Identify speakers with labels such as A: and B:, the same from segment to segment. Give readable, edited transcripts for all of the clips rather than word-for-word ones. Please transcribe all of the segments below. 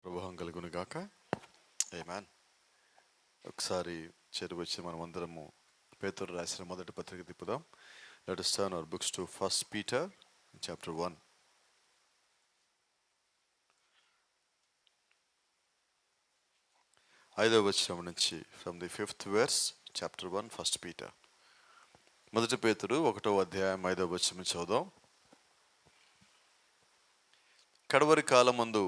A: ప్రభుత్వం కలుగును గాక. ఆమేన్. ఒకసారి చేరువ వచ్చి మనం అందరము పేతురు రాసిన మొదటి పత్రిక తిప్పుదాం. Let us turn our books to 1 Peter chapter 1. ఐదవ వచనం నుంచి from the 5th verse chapter 1 1 Peter. మొదటి పేతురు 1వ అధ్యాయం 5వ వచనం చదువుదాం. కడవరి కాలమందు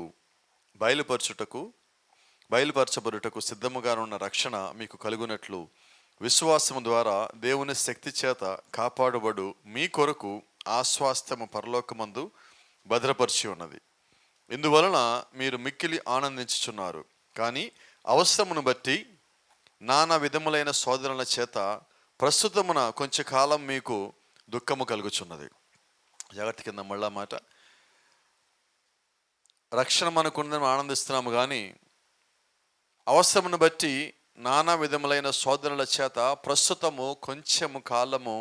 A: బయలుపరచబడుటకు సిద్ధముగానున్న రక్షణ మీకు కలుగునట్లు విశ్వాసము ద్వారా దేవుని శక్తి చేత కాపాడబడు మీ కొరకు ఆశ్వాస్తము పరలోకమందు భద్రపరిచి ఉన్నది. ఇందువలన మీరు మిక్కిలి ఆనందించుచున్నారు. కానీ అవసరమును బట్టి నానా విధములైన శోధనల చేత ప్రస్తుతమున కొంచెం కాలం మీకు దుఃఖము కలుగుచున్నది. జాగ్రత్త కింద మళ్ళా మాట, రక్షణ మనకుందని ఆనందిస్తున్నాము, కానీ అవసరమును బట్టి నానా విధములైన శోధనల చేత ప్రస్తుతము కొంచెము కాలము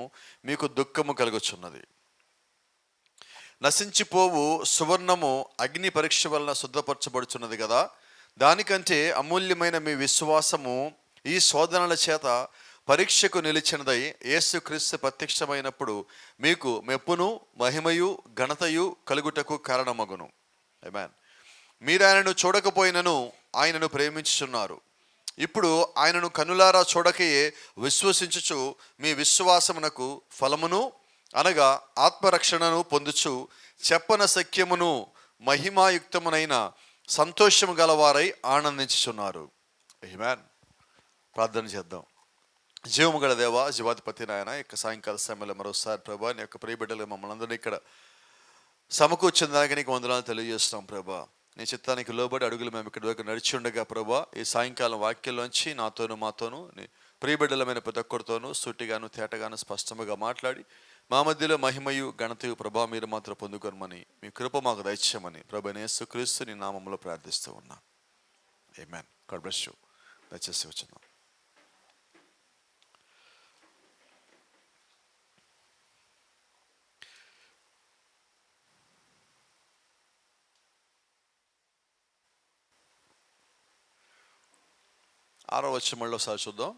A: మీకు దుఃఖము కలుగుచున్నది. నశించిపోవు సువర్ణము అగ్ని పరీక్ష వలన శుద్ధపరచబడుచున్నది కదా, దానికంటే అమూల్యమైన మీ విశ్వాసము ఈ శోధనల చేత పరీక్షకు నిలిచినదై యేసుక్రీస్తు ప్రత్యక్షమైనప్పుడు మీకు మెప్పును మహిమయు ఘనతయు కలుగుటకు కారణమగును. ఆమేన్. మీరు ఆయనను చూడకపోయినను ఆయనను ప్రేమించుచున్నారు. ఇప్పుడు ఆయనను కనులారా చూడకయే విశ్వసించుచు మీ విశ్వాసమునకు ఫలమును అనగా ఆత్మరక్షణను పొందుచు చెప్పన సఖ్యమును మహిమాయుక్తమునైన సంతోషము గలవారై ఆనందించుచున్నారు. ఆమేన్. ప్రార్థన చేద్దాం. జీవము గల దేవా, జీవాధిపతి నాయన, యొక్క సాయంకాల సమయంలో మరోసారి ప్రభా నీ యొక్క ప్రియబిడ్డలు మమ్మల్ని అందరినీ ఇక్కడ సమకూర్చిన దానికి నీకు వందనాలు తెలియజేస్తున్నాం ప్రభా. నీ చిత్తానికి లోబడి అడుగులు మేము ఇక్కడ వరకు నడిచి ఉండగా ప్రభా, ఈ సాయంకాలం వాక్యంలోంచి నాతోను మాతోను నీ ప్రియబిడ్డలమైన ప్రతి ఒక్కరితోనూ సూటిగాను తేటగాను స్పష్టంగా మాట్లాడి మా మధ్యలో మహిమయు ఘనతయు ప్రభా మీరు మాత్రం పొందుకోమని మీ కృప మాకు దయచేయమని ప్రభు యేసుక్రీస్తు నీ నామములో ప్రార్థిస్తూ ఉన్నాం. ఆమేన్. God bless you. దయచేసి వచ్చున్నాం. ఆరో వచనం మళ్ళీ ఒకసారి చూద్దాం.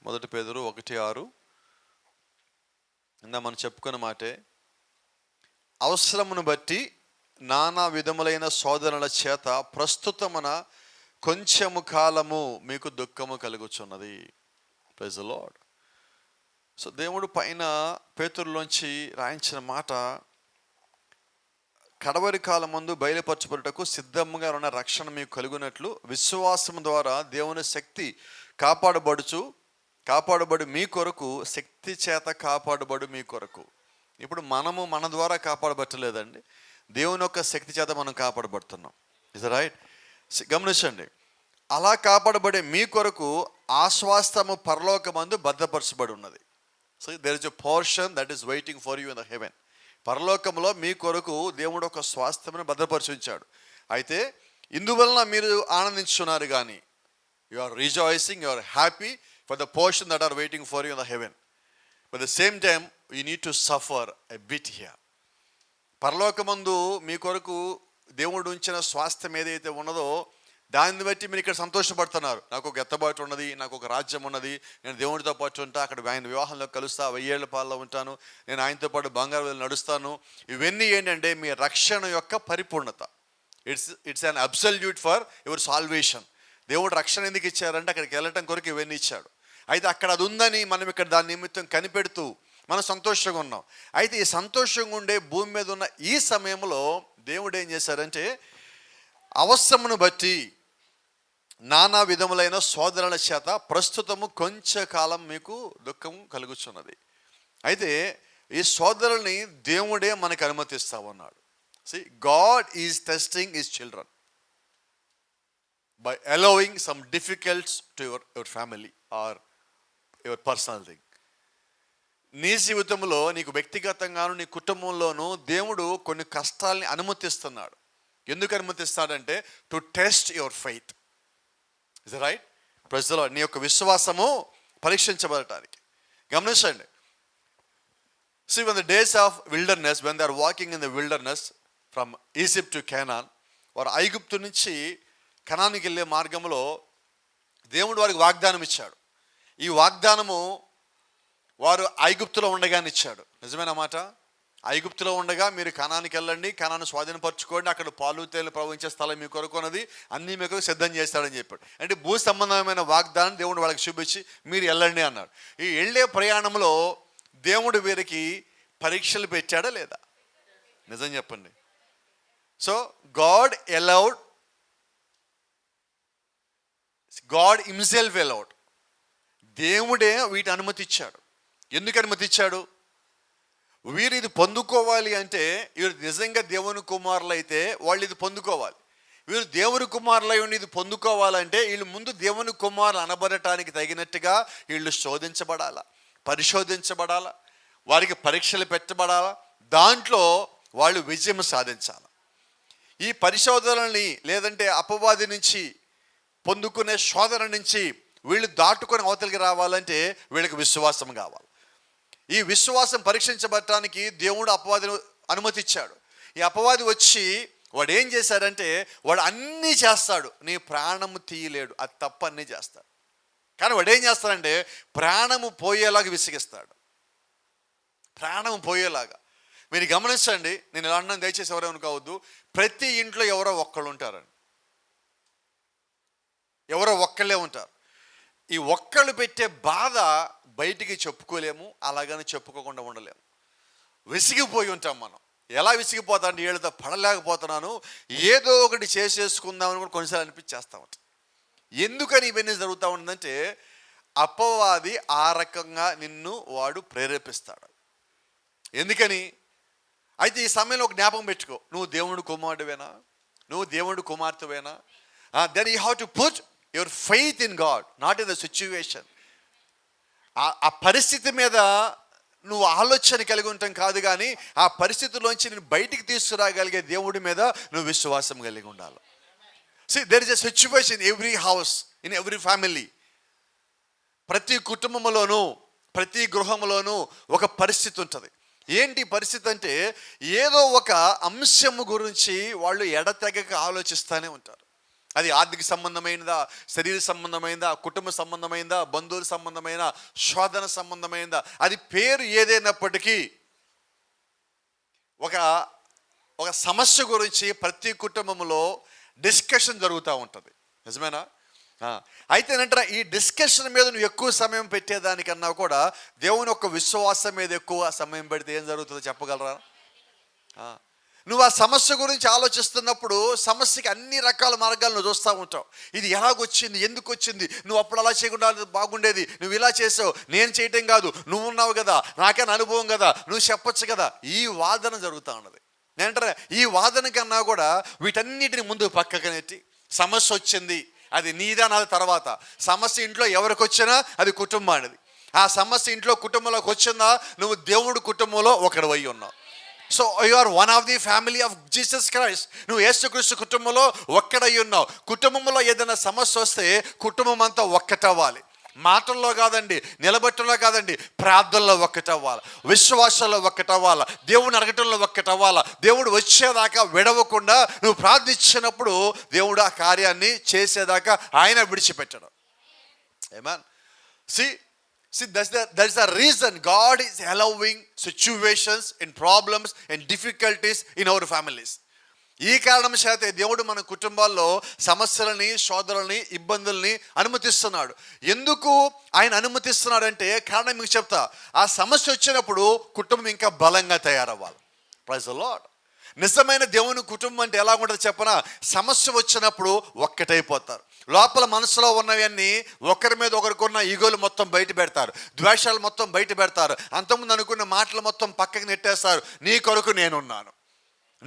A: మొదటి పేతురు 1:6. ఇందా మనం చెప్పుకున్న మాటే, అవసరమును బట్టి నానా విధములైన శోధనల చేత ప్రస్తుతమున కొంచెము కాలము మీకు దుఃఖము కలుగుచున్నది. Praise the Lord. సో దేవుడు పైన పేతురులోంచి రాయించిన మాట, కడవరి కాలమందు బయలుపరచబడుటకు సిద్ధంగా ఉన్న రక్షణ మీకు కలుగునట్లు విశ్వాసం ద్వారా దేవుని శక్తి కాపాడబడు మీ కొరకు, శక్తి చేత కాపాడబడు మీ కొరకు. ఇప్పుడు మనము మన ద్వారా కాపాడబట్టలేదండి, దేవుని యొక్క శక్తి చేత మనం కాపాడబడుతున్నాం. Is right? గమనించండి, అలా కాపాడబడే మీ కొరకు ఆశ్వాస్తము పరలోకమందు భద్రపరచబడి ఉన్నది. So there is a portion that is waiting for you in the heaven. పరలోకంలో మీ కొరకు దేవుడు ఒక స్వాస్థ్యమును భద్రపరిచించాడు. అయితే ఇందువలన మీరు ఆనందించున్నారు, కానీ you are rejoicing, you are happy for the portion that are waiting for you in the heaven. But the same time you need to suffer a bit here. పరలోకమందు మీ కొరకు దేవుడు ఉంచిన స్వాస్థ్యం ఏదైతే ఉన్నదో దాన్ని బట్టి మీరు ఇక్కడ సంతోషపడుతున్నారు. నాకు ఒక ఎత్తబాటు ఉన్నది, నాకు ఒక రాజ్యం ఉన్నది, నేను దేవుడితో పాటు ఉంటా, అక్కడ ఆయన వివాహంలో కలుస్తా, 1000 ఏళ్ల పాలలో ఉంటాను, నేను ఆయనతో పాటు బంగారు వెళ్ళి నడుస్తాను. ఇవన్నీ ఏంటంటే మీ రక్షణ యొక్క పరిపూర్ణత. It's an absolute for your salvation. దేవుడు రక్షణ ఎందుకు ఇచ్చారంటే అక్కడికి వెళ్ళటం కొరకు ఇవన్నీ ఇచ్చాడు. అయితే అక్కడ అది ఉందని మనం ఇక్కడ దాని నిమిత్తం కనిపెడుతూ మనం సంతోషంగా ఉన్నాం. అయితే ఈ సంతోషంగా ఉండే భూమి మీద ఉన్న ఈ సమయంలో దేవుడు ఏం చేశారంటే, అవసరమును బట్టి నానా విధములైన శోధనల చేత ప్రస్తుతము కొంచెం కాలం మీకు దుఃఖం కలుగుచున్నది. అయితే ఈ శోధనల్ని దేవుడే మనకు అనుమతిస్తా ఉన్నాడు. See, God is testing his children by allowing some difficulties to your family or your personal thing. నీ జీవితంలో నీకు వ్యక్తిగతంగాను నీ కుటుంబంలోనూ దేవుడు కొన్ని కష్టాలని అనుమతిస్తున్నాడు. ఎందుకు అనుమతిస్తాడంటే to test your faith. Is right? Praise the Lord. నీ యొక్క విశ్వాసము పరీక్షించబడటానికి. గమనించండి. See, when the days of wilderness, when they are walking in the wilderness from Egypt to Canaan, వారు ఐగుప్తు నుంచి కనానికి వెళ్ళే మార్గంలో దేవుడు వారికి వాగ్దానం ఇచ్చాడు. ఈ వాగ్దానము వారు ఐగుప్తులో ఉండగానే ఇచ్చాడు. నిజమైన మాట. ఐగుప్తులో ఉండగా మీరు కనానికి వెళ్ళండి, కనాను స్వాధీనపరచుకోండి, అక్కడ పాలు తేనెలు ప్రవహించే స్థలం మీ కొరకు ఉన్నది, అన్నీ మీకు సిద్ధం చేస్తాడని చెప్పాడు. అంటే భూ సంబంధమైన వాగ్దానం దేవుడు వాళ్ళకి చూపించి మీరు వెళ్ళండి అన్నాడు. ఈ వెళ్ళే ప్రయాణంలో దేవుడు వీరికి పరీక్షలు పెట్టాడా లేదా? నిజం చెప్పండి. So God himself allowed. దేవుడే వీటి అనుమతి ఇచ్చాడు. ఎందుకు అనుమతి ఇచ్చాడు? వీరు ఇది పొందుకోవాలి అంటే, వీరు నిజంగా దేవుని కుమారులు అయితే వాళ్ళు ఇది పొందుకోవాలి. వీరు దేవుని కుమారులై ఉండి ఇది పొందుకోవాలంటే వీళ్ళు ముందు దేవుని కుమారులు అనబడటానికి తగినట్టుగా వీళ్ళు శోధించబడాలా, పరిశోధించబడాలా, వారికి పరీక్షలు పెట్టబడాలా, దాంట్లో వాళ్ళు విజయం సాధించాలి. ఈ పరిశోధనల్ని లేదంటే అపవాది నుంచి పొందుకునే శోధన నుంచి వీళ్ళు దాటుకొని అవతలికి రావాలంటే వీళ్ళకి విశ్వాసం కావాలి. ఈ విశ్వాసం పరీక్షించబడటానికి దేవుడు అపవాదిని అనుమతి ఇచ్చాడు. ఈ అపవాది వచ్చి వాడు ఏం చేశాడంటే, వాడు అన్నీ చేస్తాడు, నీ ప్రాణము తీయలేడు, అది తప్ప అన్నీ చేస్తాడు. కానీ వాడు ఏం చేస్తాడంటే ప్రాణము పోయేలాగా విసిగిస్తాడు. ప్రాణము పోయేలాగా. మీరు గమనించండి, నేను ఇలా అన్నాను, దయచేసి ఎవరేమనుకోవద్దు. ప్రతి ఇంట్లో ఎవరో ఒక్కళ్ళు ఉంటారండి, ఎవరో ఒక్కళ్ళే ఉంటారు. ఈ ఒక్కళ్ళు పెట్టే బాధ బయటికి చెప్పుకోలేము, అలాగని చెప్పుకోకుండా ఉండలేము. విసిగిపోయి ఉంటాం మనం. ఎలా విసిగిపోతా అంటే, వీళ్ళతో పడలేకపోతున్నాను, ఏదో ఒకటి చేసేసుకుందామని కూడా కొన్నిసార్లు అనిపించేస్తామట. ఎందుకని ఇవన్నీ జరుగుతూ ఉంటుందంటే, అపవాది ఆ రకంగా నిన్ను వాడు ప్రేరేపిస్తాడు. ఎందుకని? అయితే ఈ సమయంలో ఒక జ్ఞాపకం పెట్టుకో, నువ్వు దేవుడు కుమారుడువేనా, నువ్వు దేవుడు కుమార్తెవేనా? Then you have to put your faith in God, not in the situation. ఆ పరిస్థితి మీద నువ్వు ఆలోచన కలిగి ఉంటాం కాదు, కానీ ఆ పరిస్థితిలోంచి నేను బయటికి తీసుకురాగలిగే దేవుడి మీద నువ్వు విశ్వాసం కలిగి ఉండాలి. See, there is a situation in every house, in every family. ప్రతి కుటుంబంలోనూ ప్రతి గృహంలోనూ ఒక పరిస్థితి ఉంటుంది. ఏంటి పరిస్థితి అంటే, ఏదో ఒక అంశము గురించి వాళ్ళు ఎడతెగక ఆలోచిస్తూనే ఉంటారు. అది ఆర్థిక సంబంధమైనదా, శరీర సంబంధమైనదా, కుటుంబ సంబంధమైనదా, బంధువుల సంబంధమైన, శోధన సంబంధమైనదా, అది పేరు ఏదైనప్పటికీ ఒక సమస్య గురించి ప్రతి కుటుంబంలో డిస్కషన్ జరుగుతూ ఉంటుంది. నిజమేనా? అయితే ఏంటంటే, ఈ డిస్కషన్ మీద నువ్వు ఎక్కువ సమయం పెట్టేదానికన్నా కూడా దేవుని యొక్క విశ్వాసం మీద ఎక్కువ సమయం పెడితే ఏం జరుగుతుందో చెప్పగలరా? నువ్వు ఆ సమస్య గురించి ఆలోచిస్తున్నప్పుడు సమస్యకి అన్ని రకాల మార్గాలు నువ్వు చూస్తూ ఉంటావు. ఇది ఎలాగొచ్చింది, ఎందుకు వచ్చింది, నువ్వు అప్పుడు అలా చేయకుండా బాగుండేది, నువ్వు ఇలా చేసావు, నేను చేయటం కాదు, నువ్వు ఉన్నావు కదా, నాకైనా అనుభవం కదా, నువ్వు చెప్పొచ్చు కదా, ఈ వాదన జరుగుతూ ఉన్నది. నేనంటారా, ఈ వాదన కన్నా కూడా వీటన్నిటిని ముందు పక్కకు నెట్టి, సమస్య వచ్చింది, అది నీదా నాది తర్వాత, సమస్య ఇంట్లో ఎవరికి వచ్చినా అది కుటుంబానిది. ఆ సమస్య ఇంట్లో కుటుంబంలోకి వచ్చిందా, నువ్వు దేవుడు కుటుంబంలో ఒకడు అయి ఉన్నావు. So you are one of the family of Jesus Christ. నువ్వు యేసుక్రీస్తు కుటుంబంలో ఒక్కడై ఉన్నావు. కుటుంబంలో ఏదైనా సమస్య వస్తే కుటుంబం అంతా ఒక్కటవ్వాలి. మాటల్లో కాదండి, నిలబెట్టడంలో కాదండి, ప్రార్థనలో ఒక్కటవ్వాలి, విశ్వాసంలో ఒక్కటవ్వాలి, దేవుని అడగటంలో ఒక్కటవ్వాలి. దేవుడు వచ్చేదాకా విడవకుండా నువ్వు ప్రార్థించినప్పుడు దేవుడు ఆ కార్యాన్ని చేసేదాకా ఆయన విడిచిపెట్టడం. ఆమేన్. See, that's the reason God is allowing situations and problems and difficulties in our families. ఈ కారణం చేత దేవుడు మన కుటుంబాల్లో సమస్యలని, శోధనల్ని, ఇబ్బందుల్ని అనుమతిస్తున్నాడు. ఎందుకు ఆయన అనుమతిస్తున్నాడంటే కారణం మీకు చెప్తా. ఆ సమస్య వచ్చినప్పుడు కుటుంబం ఇంకా బలంగా తయారవ్వాలి. Praise the Lord. నిజమైన దేవుని కుటుంబం అంటే ఎలా ఉంటుంది చెప్పనా? సమస్య వచ్చినప్పుడు ఒక్కటైపోతారు. లోపల మనసులో ఉన్నవన్నీ ఒకరి మీద ఒకరికున్న ఈగోలు మొత్తం బయట పెడతారు, ద్వేషాలు మొత్తం బయట పెడతారు, అంతకుముందు అనుకున్న మాటలు మొత్తం పక్కకి నెట్టేస్తారు. నీ కొరకు నేనున్నాను,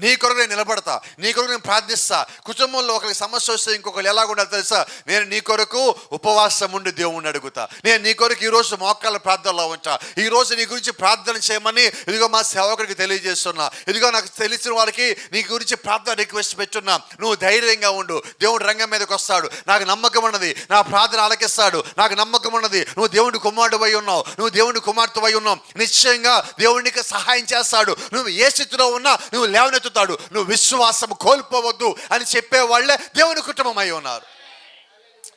A: నీ కొరకు నేను నిలబడతా, నీ కొరకు నేను ప్రార్థిస్తా. కుటుంబంలో ఒకరికి సమస్య వస్తే ఇంకొకరు ఎలాగుండాలి తెలుసా? నేను నీ కొరకు ఉపవాసం ఉండి దేవుణ్ణి అడుగుతా, నేను నీ కొరకు ఈరోజు మోకాళ్ళ ప్రార్థనలో ఉంటా, ఈరోజు నీ గురించి ప్రార్థన చేయమని ఇదిగో మా సేవకుడికి తెలియజేస్తున్నా, ఇదిగో నాకు తెలిసిన వాళ్ళకి నీ గురించి ప్రార్థన రిక్వెస్ట్ పెట్టున్నా. నువ్వు ధైర్యంగా ఉండు, దేవుడు రంగం మీదకి వస్తాడు, నాకు నమ్మకం ఉన్నది, నా ప్రార్థన ఆలకిస్తాడు, నాకు నమ్మకం ఉన్నది, నువ్వు దేవుడి కుమారుడు అయి ఉన్నావు, నువ్వు దేవుడి కుమార్తె అయి ఉన్నావు, నిశ్చయంగా దేవుడికి సహాయం చేస్తాడు. నువ్వు ఏ స్థితిలో ఉన్నా నువ్వు లేవనెత్తు లేవనెత్తుతాడు. నువ్వు విశ్వాసం కోల్పోవద్దు అని చెప్పే వాళ్ళే దేవుని కుటుంబం అయి ఉన్నారు.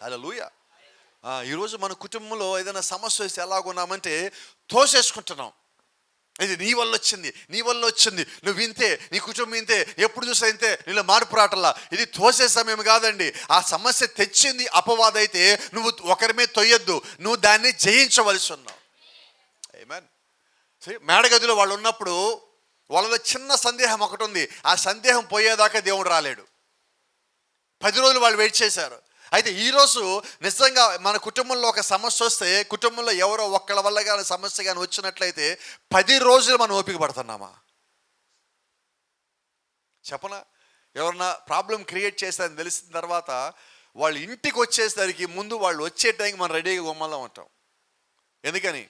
A: హల్లెలూయా. ఈరోజు మన కుటుంబంలో ఏదైనా సమస్య వస్తే ఎలాగున్నామంటే తోసేసుకుంటున్నాం. ఇది నీ వల్ల వచ్చింది, నీ వల్ల వచ్చింది, నువ్వు ఇంతే, నీ కుటుంబం ఇంతే, ఎప్పుడు చూసా ఇంతే, నీలో మార్పు రావట్లా. ఇది తోసే సమయం కాదండి. ఆ సమస్య తెచ్చింది అపవాదం అయితే నువ్వు ఒకరి మీద తొయ్యొద్దు, నువ్వు దాన్ని జయించవలసి ఉన్నావు. ఆమేన్. మేడగదిలో వాళ్ళు ఉన్నప్పుడు వాళ్ళలో చిన్న సందేహం ఒకటి ఉంది. ఆ సందేహం పోయేదాకా దేవుడు రాలేడు. 10 రోజులు వాళ్ళు వెయిట్ చేశారు. అయితే ఈరోజు నిజంగా మన కుటుంబంలో ఒక సమస్య వస్తే, కుటుంబంలో ఎవరో ఒక్కళ్ళ వల్ల కానీ సమస్య కానీ వచ్చినట్లయితే 10 రోజులు మనం ఓపిక పడుతున్నామా? చెప్పనా? ఎవరన్నా ప్రాబ్లం క్రియేట్ చేశారని తెలిసిన తర్వాత వాళ్ళు ఇంటికి వచ్చేసరికి ముందు వాళ్ళు వచ్చే టైంకి మనం రెడీగా గుమ్మలో ఉంటాం. ఎందుకని?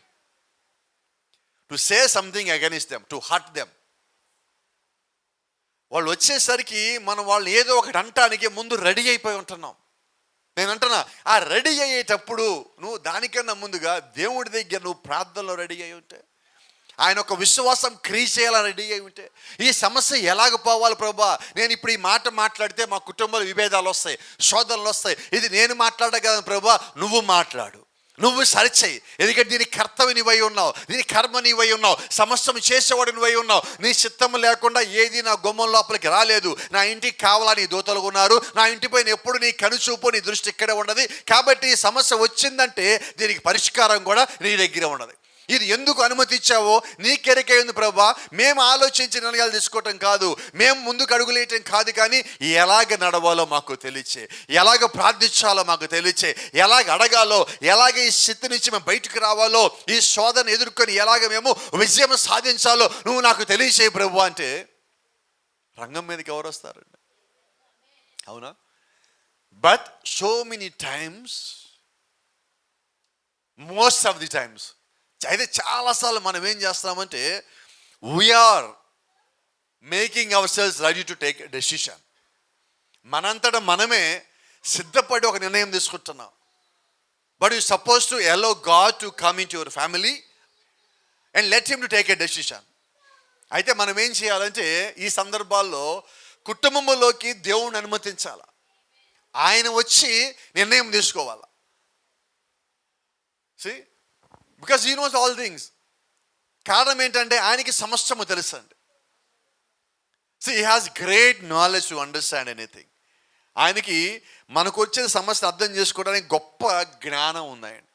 A: To say something against them, to hurt them. వాళ్ళు వచ్చేసరికి మనం వాళ్ళు ఏదో ఒకటి అంటానికి ముందు రెడీ అయిపోయి ఉంటున్నాం. నేను అంటున్నా, ఆ రెడీ అయ్యేటప్పుడు నువ్వు దానికన్నా ముందుగా దేవుడి దగ్గర నువ్వు ప్రార్థనలో రెడీ అయి ఉంటే, ఆయన ఒక విశ్వాసం క్రియేట్ చేయాలని రెడీ అయి ఉంటే, ఈ సమస్య ఎలాగ పోవాలి ప్రభువా, నేను ఇప్పుడు ఈ మాట మాట్లాడితే మా కుటుంబంలో విభేదాలు వస్తాయి, శోధనలు వస్తాయి, ఇది నేను మాట్లాడగలను ప్రభువా, నువ్వు మాట్లాడు, నువ్వు సరిచేయి. ఎందుకంటే దీని కర్తవ్య నీవై ఉన్నావు, దీని కర్మ నీవై ఉన్నావు, సమస్తం చేసేవాడు నువ్వై ఉన్నావు. నీ చిత్తము లేకుండా ఏది నా గుమ్మం లోపలికి రాలేదు. నా ఇంటికి కావాలని దూతలు ఉన్నారు, నా ఇంటి పైన ఎప్పుడు నీ కనుచూపు నీ దృష్టి ఇక్కడే ఉన్నది. కాబట్టి ఈ సమస్య వచ్చిందంటే దీనికి పరిష్కారం కూడా నీ దగ్గర ఉన్నది. ఇది ఎందుకు అనుమతించావో నీకెరకే ఉంది ప్రభువా. మేము ఆలోచించి నిర్ణయాలు తీసుకోవటం కాదు, మేము ముందుకు అడుగులేయటం కాదు, కానీ ఎలాగ నడవాలో మాకు తెలియచే, ఎలాగ ప్రార్థించాలో మాకు తెలియచే, ఎలాగ అడగాలో, ఎలాగ ఈ స్థితి నుంచి మేము బయటకు రావాలో, ఈ శోధన ఎదుర్కొని ఎలాగ మేము విజయం సాధించాలో నువ్వు నాకు తెలియచేయి ప్రభువా అంటే రంగం మీదకి ఎవరు వస్తారండి? అవునా? But so many times, most of the times, అయితే చాలాసార్లు మనం ఏం చేస్తామంటే we are making ourselves ready to take decision. మనంతటా మనమే సిద్ధపడి ఒక నిర్ణయం తీసుకుంటున్నాం. But you suppose to allow God to come into your family and let him to take a decision. అయితే మనం ఏం చేయాలంటే ఈ సందర్భాల్లో కుటుంబంలోకి దేవుణ్ణి అనుమతించాలి, ఆయన వచ్చి నిర్ణయం తీసుకోవాలి. See? Because he knows all things. కారణం ఏంటంటే ఆయనకి సమస్తము తెలుసు అండి. So he has great knowledge to understand anything. ఆయనకి మనకు వచ్చే సమస్యను అర్థం చేసుకోవడానికి గొప్ప జ్ఞానం ఉందండి.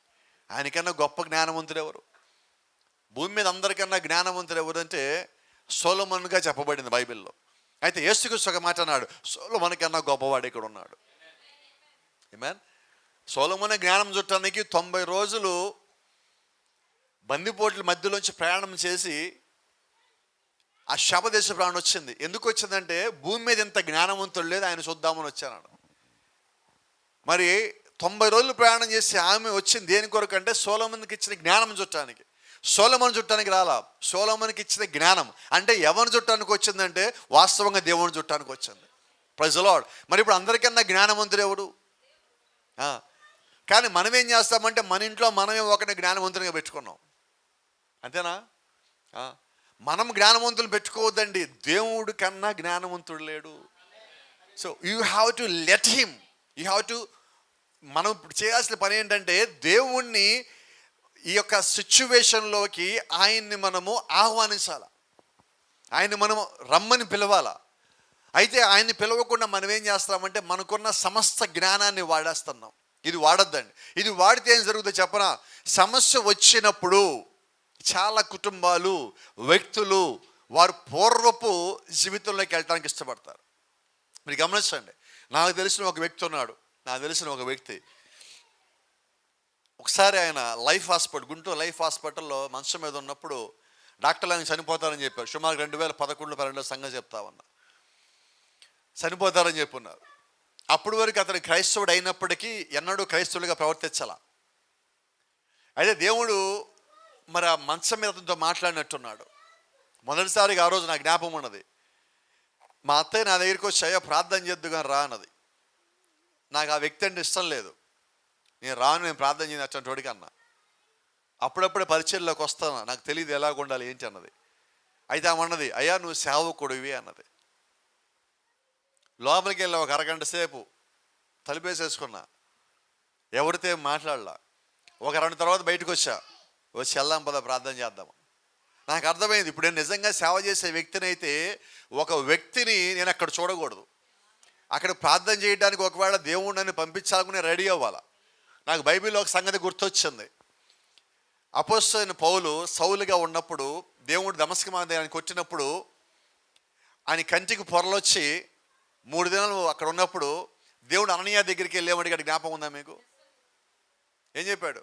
A: ఆయనకన్నా గొప్ప జ్ఞానవంతుడు ఎవరు? భూమి మీద అందరికన్నా జ్ఞానవంతుడు ఎవరంటే సొలొమోనుగా చెప్పబడింది బైబిల్లో. అయితే యేసుక్రీస్తు ఒక మాట అన్నాడు, సొలొమోను కన్నా గొప్పవాడు ఇక్కడ ఉన్నాడు. ఆమేన్. సొలొమోను జ్ఞానం చుట్టానికి 90 రోజులు బందిపోట్ల మధ్యలోంచి ప్రయాణం చేసి ఆ శాపదేశ ప్రాణం వచ్చింది. ఎందుకు వచ్చిందంటే భూమి మీద ఇంత జ్ఞానవంతుడు లేదు, ఆయన చూద్దామని వచ్చాను. మరి 90 రోజులు ప్రయాణం చేసి ఆమె వచ్చింది దేని కొరకు అంటే సొలొమోనుకి ఇచ్చిన జ్ఞానం చుట్టానికి. సొలొమోను చుట్టానికి రాలా, సొలొమోనుకి ఇచ్చిన జ్ఞానం అంటే ఎవరిని చుట్టానికి వచ్చిందంటే వాస్తవంగా దేవుని చుట్టానికి వచ్చింది. Praise the Lord. మరి ఇప్పుడు అందరికన్నా జ్ఞానవంతుడు ఎవడు? కానీ మనం ఏం చేస్తామంటే మన ఇంట్లో మనమే ఒకటి జ్ఞానవంతునిగా పెట్టుకున్నాం. అంతేనా? మనం జ్ఞానవంతులు పెట్టుకోవద్దండి, దేవుడి కన్నా జ్ఞానవంతుడు లేడు. So you have to let him, you have to. మనం ఇప్పుడు చేయాల్సిన పని ఏంటంటే దేవుణ్ణి ఈ యొక్క సిచ్యువేషన్లోకి ఆయన్ని మనము ఆహ్వానించాలి, ఆయన్ని మనము రమ్మని పిలవాలా. అయితే ఆయన్ని పిలవకుండా మనం ఏం చేస్తామంటే మనకున్న సమస్త జ్ఞానాన్ని వాడేస్తున్నాం. ఇది వాడొద్దండి. ఇది వాడితే ఏం జరుగుతుందో చెప్పనా? సమస్య వచ్చినప్పుడు చాలా కుటుంబాలు, వ్యక్తులు వారు పూర్వపు జీవితంలోకి వెళ్ళడానికి ఇష్టపడతారు. మీరు గమనించండి. నాకు తెలిసిన ఒక వ్యక్తి ఒకసారి ఆయన గుంటూరు లైఫ్ హాస్పిటల్లో మంచం మీద ఉన్నప్పుడు డాక్టర్లు ఆయన చనిపోతారని చెప్పారు. సుమారు 2011-12 సంగతి చెప్తా ఉన్నా, చనిపోతారని చెప్పున్నారు. అప్పటి వరకు అతను క్రైస్తవుడు అయినప్పటికీ ఎన్నడూ క్రైస్తవుడిగా ప్రవర్తించాల. అయితే దేవుడు మరి ఆ మంచం మీద అతనితో మాట్లాడినట్టున్నాడు. మొదటిసారిగా ఆ రోజు నా జ్ఞాపకం ఉన్నది. మా అత్తయ్య నా దగ్గరికి వచ్చి అయ్యా ప్రార్థన చేద్దు కానీ రా అన్నది. నాకు ఆ వ్యక్తి అంటే ఇష్టం లేదు, నేను రాను, నేను ప్రార్థన చేయను అటువంటి వాడికి అన్నా. అప్పుడప్పుడే పరిచయంలోకి వస్తాను, నాకు తెలియదు ఎలాగ ఉండాలి ఏంటి అన్నది. అయితే ఆమె అన్నది, అయ్యా నువ్వు సేవకుడివి అన్నది. లోపలికి వెళ్ళి ఒక అరగంట సేపు తలుపేసేసుకున్నా, ఎవరితో ఏం మాట్లాడలా. ఒక 2 తర్వాత బయటకు వచ్చి వెళ్దాం పద ప్రార్థన చేద్దాం. నాకు అర్థమైంది, ఇప్పుడు నేను నిజంగా సేవ చేసే వ్యక్తిని అయితే ఒక వ్యక్తిని నేను అక్కడ చూడకూడదు. అక్కడ ప్రార్థన చేయడానికి ఒకవేళ దేవుడు నన్ను పంపించాలని నేను రెడీ అవ్వాలా. నాకు బైబిల్లో ఒక సంగతి గుర్తొచ్చింది. అపోస్తలుడైన పౌలు సౌలుగా ఉన్నప్పుడు దేవుడు దమస్కు ఆయనకు వచ్చినప్పుడు ఆయన కంటికి పొరలొచ్చి 3 దినాలు అక్కడ ఉన్నప్పుడు దేవుడు అననీయ దగ్గరికి వెళ్ళేవాడికి అక్కడ జ్ఞాపకం ఉందా మీకు? ఏం చెప్పాడు?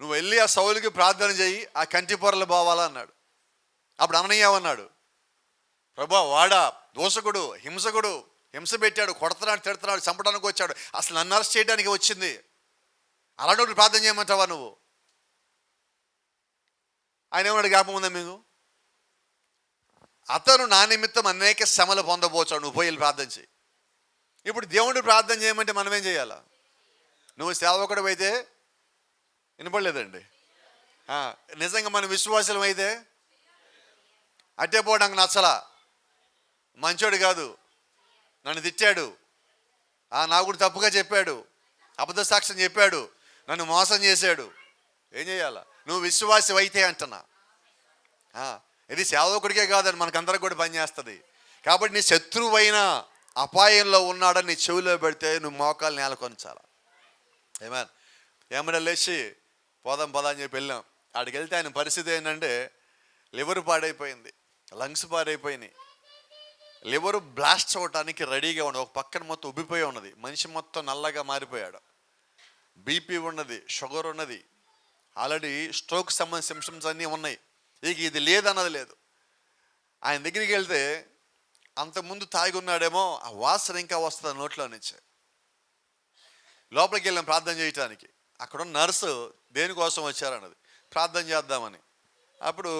A: నువ్వు వెళ్ళి ఆ సౌలుకి ప్రార్థన చేయి, ఆ కంటి పొరలు పోవాలా అన్నాడు. అప్పుడు అననీయ అన్నాడు, ప్రభా వాడా దోషకుడు, హింసకుడు, హింస పెట్టాడు, కొడుతున్నాడు, తిడుతున్నాడు, చంపడానికి వచ్చాడు, అసలు నన్ను అరెస్ట్ చేయడానికి వచ్చింది, అలాంటి ప్రార్థన చేయమంటావా నువ్వు? ఆయన ఏమన్నాడు జ్ఞాపకం ఉందా మీకు? అతను నా నిమిత్తం అనేక శ్రమలు పొందబోచాడు, నువ్వు పోయి ప్రార్థన చేయి. ఇప్పుడు దేవుడిని ప్రార్థన చేయమంటే మనం ఏం చేయాలా? నువ్వు సేవకుడు అయితే వినపడలేదండి. నిజంగా మన విశ్వాసం అయితే అట్టే పోవడానికి నచ్చలా, మంచోడు కాదు, నన్ను తిట్టాడు, నా గురించి తప్పుగా చెప్పాడు, అబద్ధ సాక్ష్యం చెప్పాడు, నన్ను మోసం చేశాడు, ఏం చేయాలా? నువ్వు విశ్వాసం అయితే అంటున్నా. ఇది సేవకుడికే కాదని మనకందరికి కూడా పనిచేస్తుంది. కాబట్టి నీ శత్రువైనా అపాయంలో ఉన్నాడని నీ చెవిలో పెడితే నువ్వు మోకాలు నేలకొంచాలా. ఏమన్నా లేచి పోదాం అని చెప్పి వెళ్ళాం. ఆడికి వెళ్తే ఆయన పరిస్థితి ఏంటంటే లివర్ పాడైపోయింది, లంగ్స్ పాడైపోయినాయి, లివర్ బ్లాస్ట్ అవ్వడానికి రెడీగా ఉన్నది, ఒక పక్కన మొత్తం ఉబ్బిపోయి ఉన్నది, మనిషి మొత్తం నల్లగా మారిపోయాడు, బీపీ ఉన్నది, షుగర్ ఉన్నది, ఆల్రెడీ స్ట్రోక్ సంబంధించిన సిమ్టమ్స్ అన్నీ ఉన్నాయి. ఇక ఇది లేదన్నది లేదు. ఆయన దగ్గరికి వెళ్తే అంతకుముందు తాగి ఉన్నాడేమో, ఆ వాసన ఇంకా వస్తుంది నోట్లో నుంచి. లోపలికి వెళ్ళాం ప్రార్థన చేయటానికి. అక్కడ నర్సు దేనికోసం వచ్చారన్నది, ప్రార్థన చేద్దామని. అప్పుడు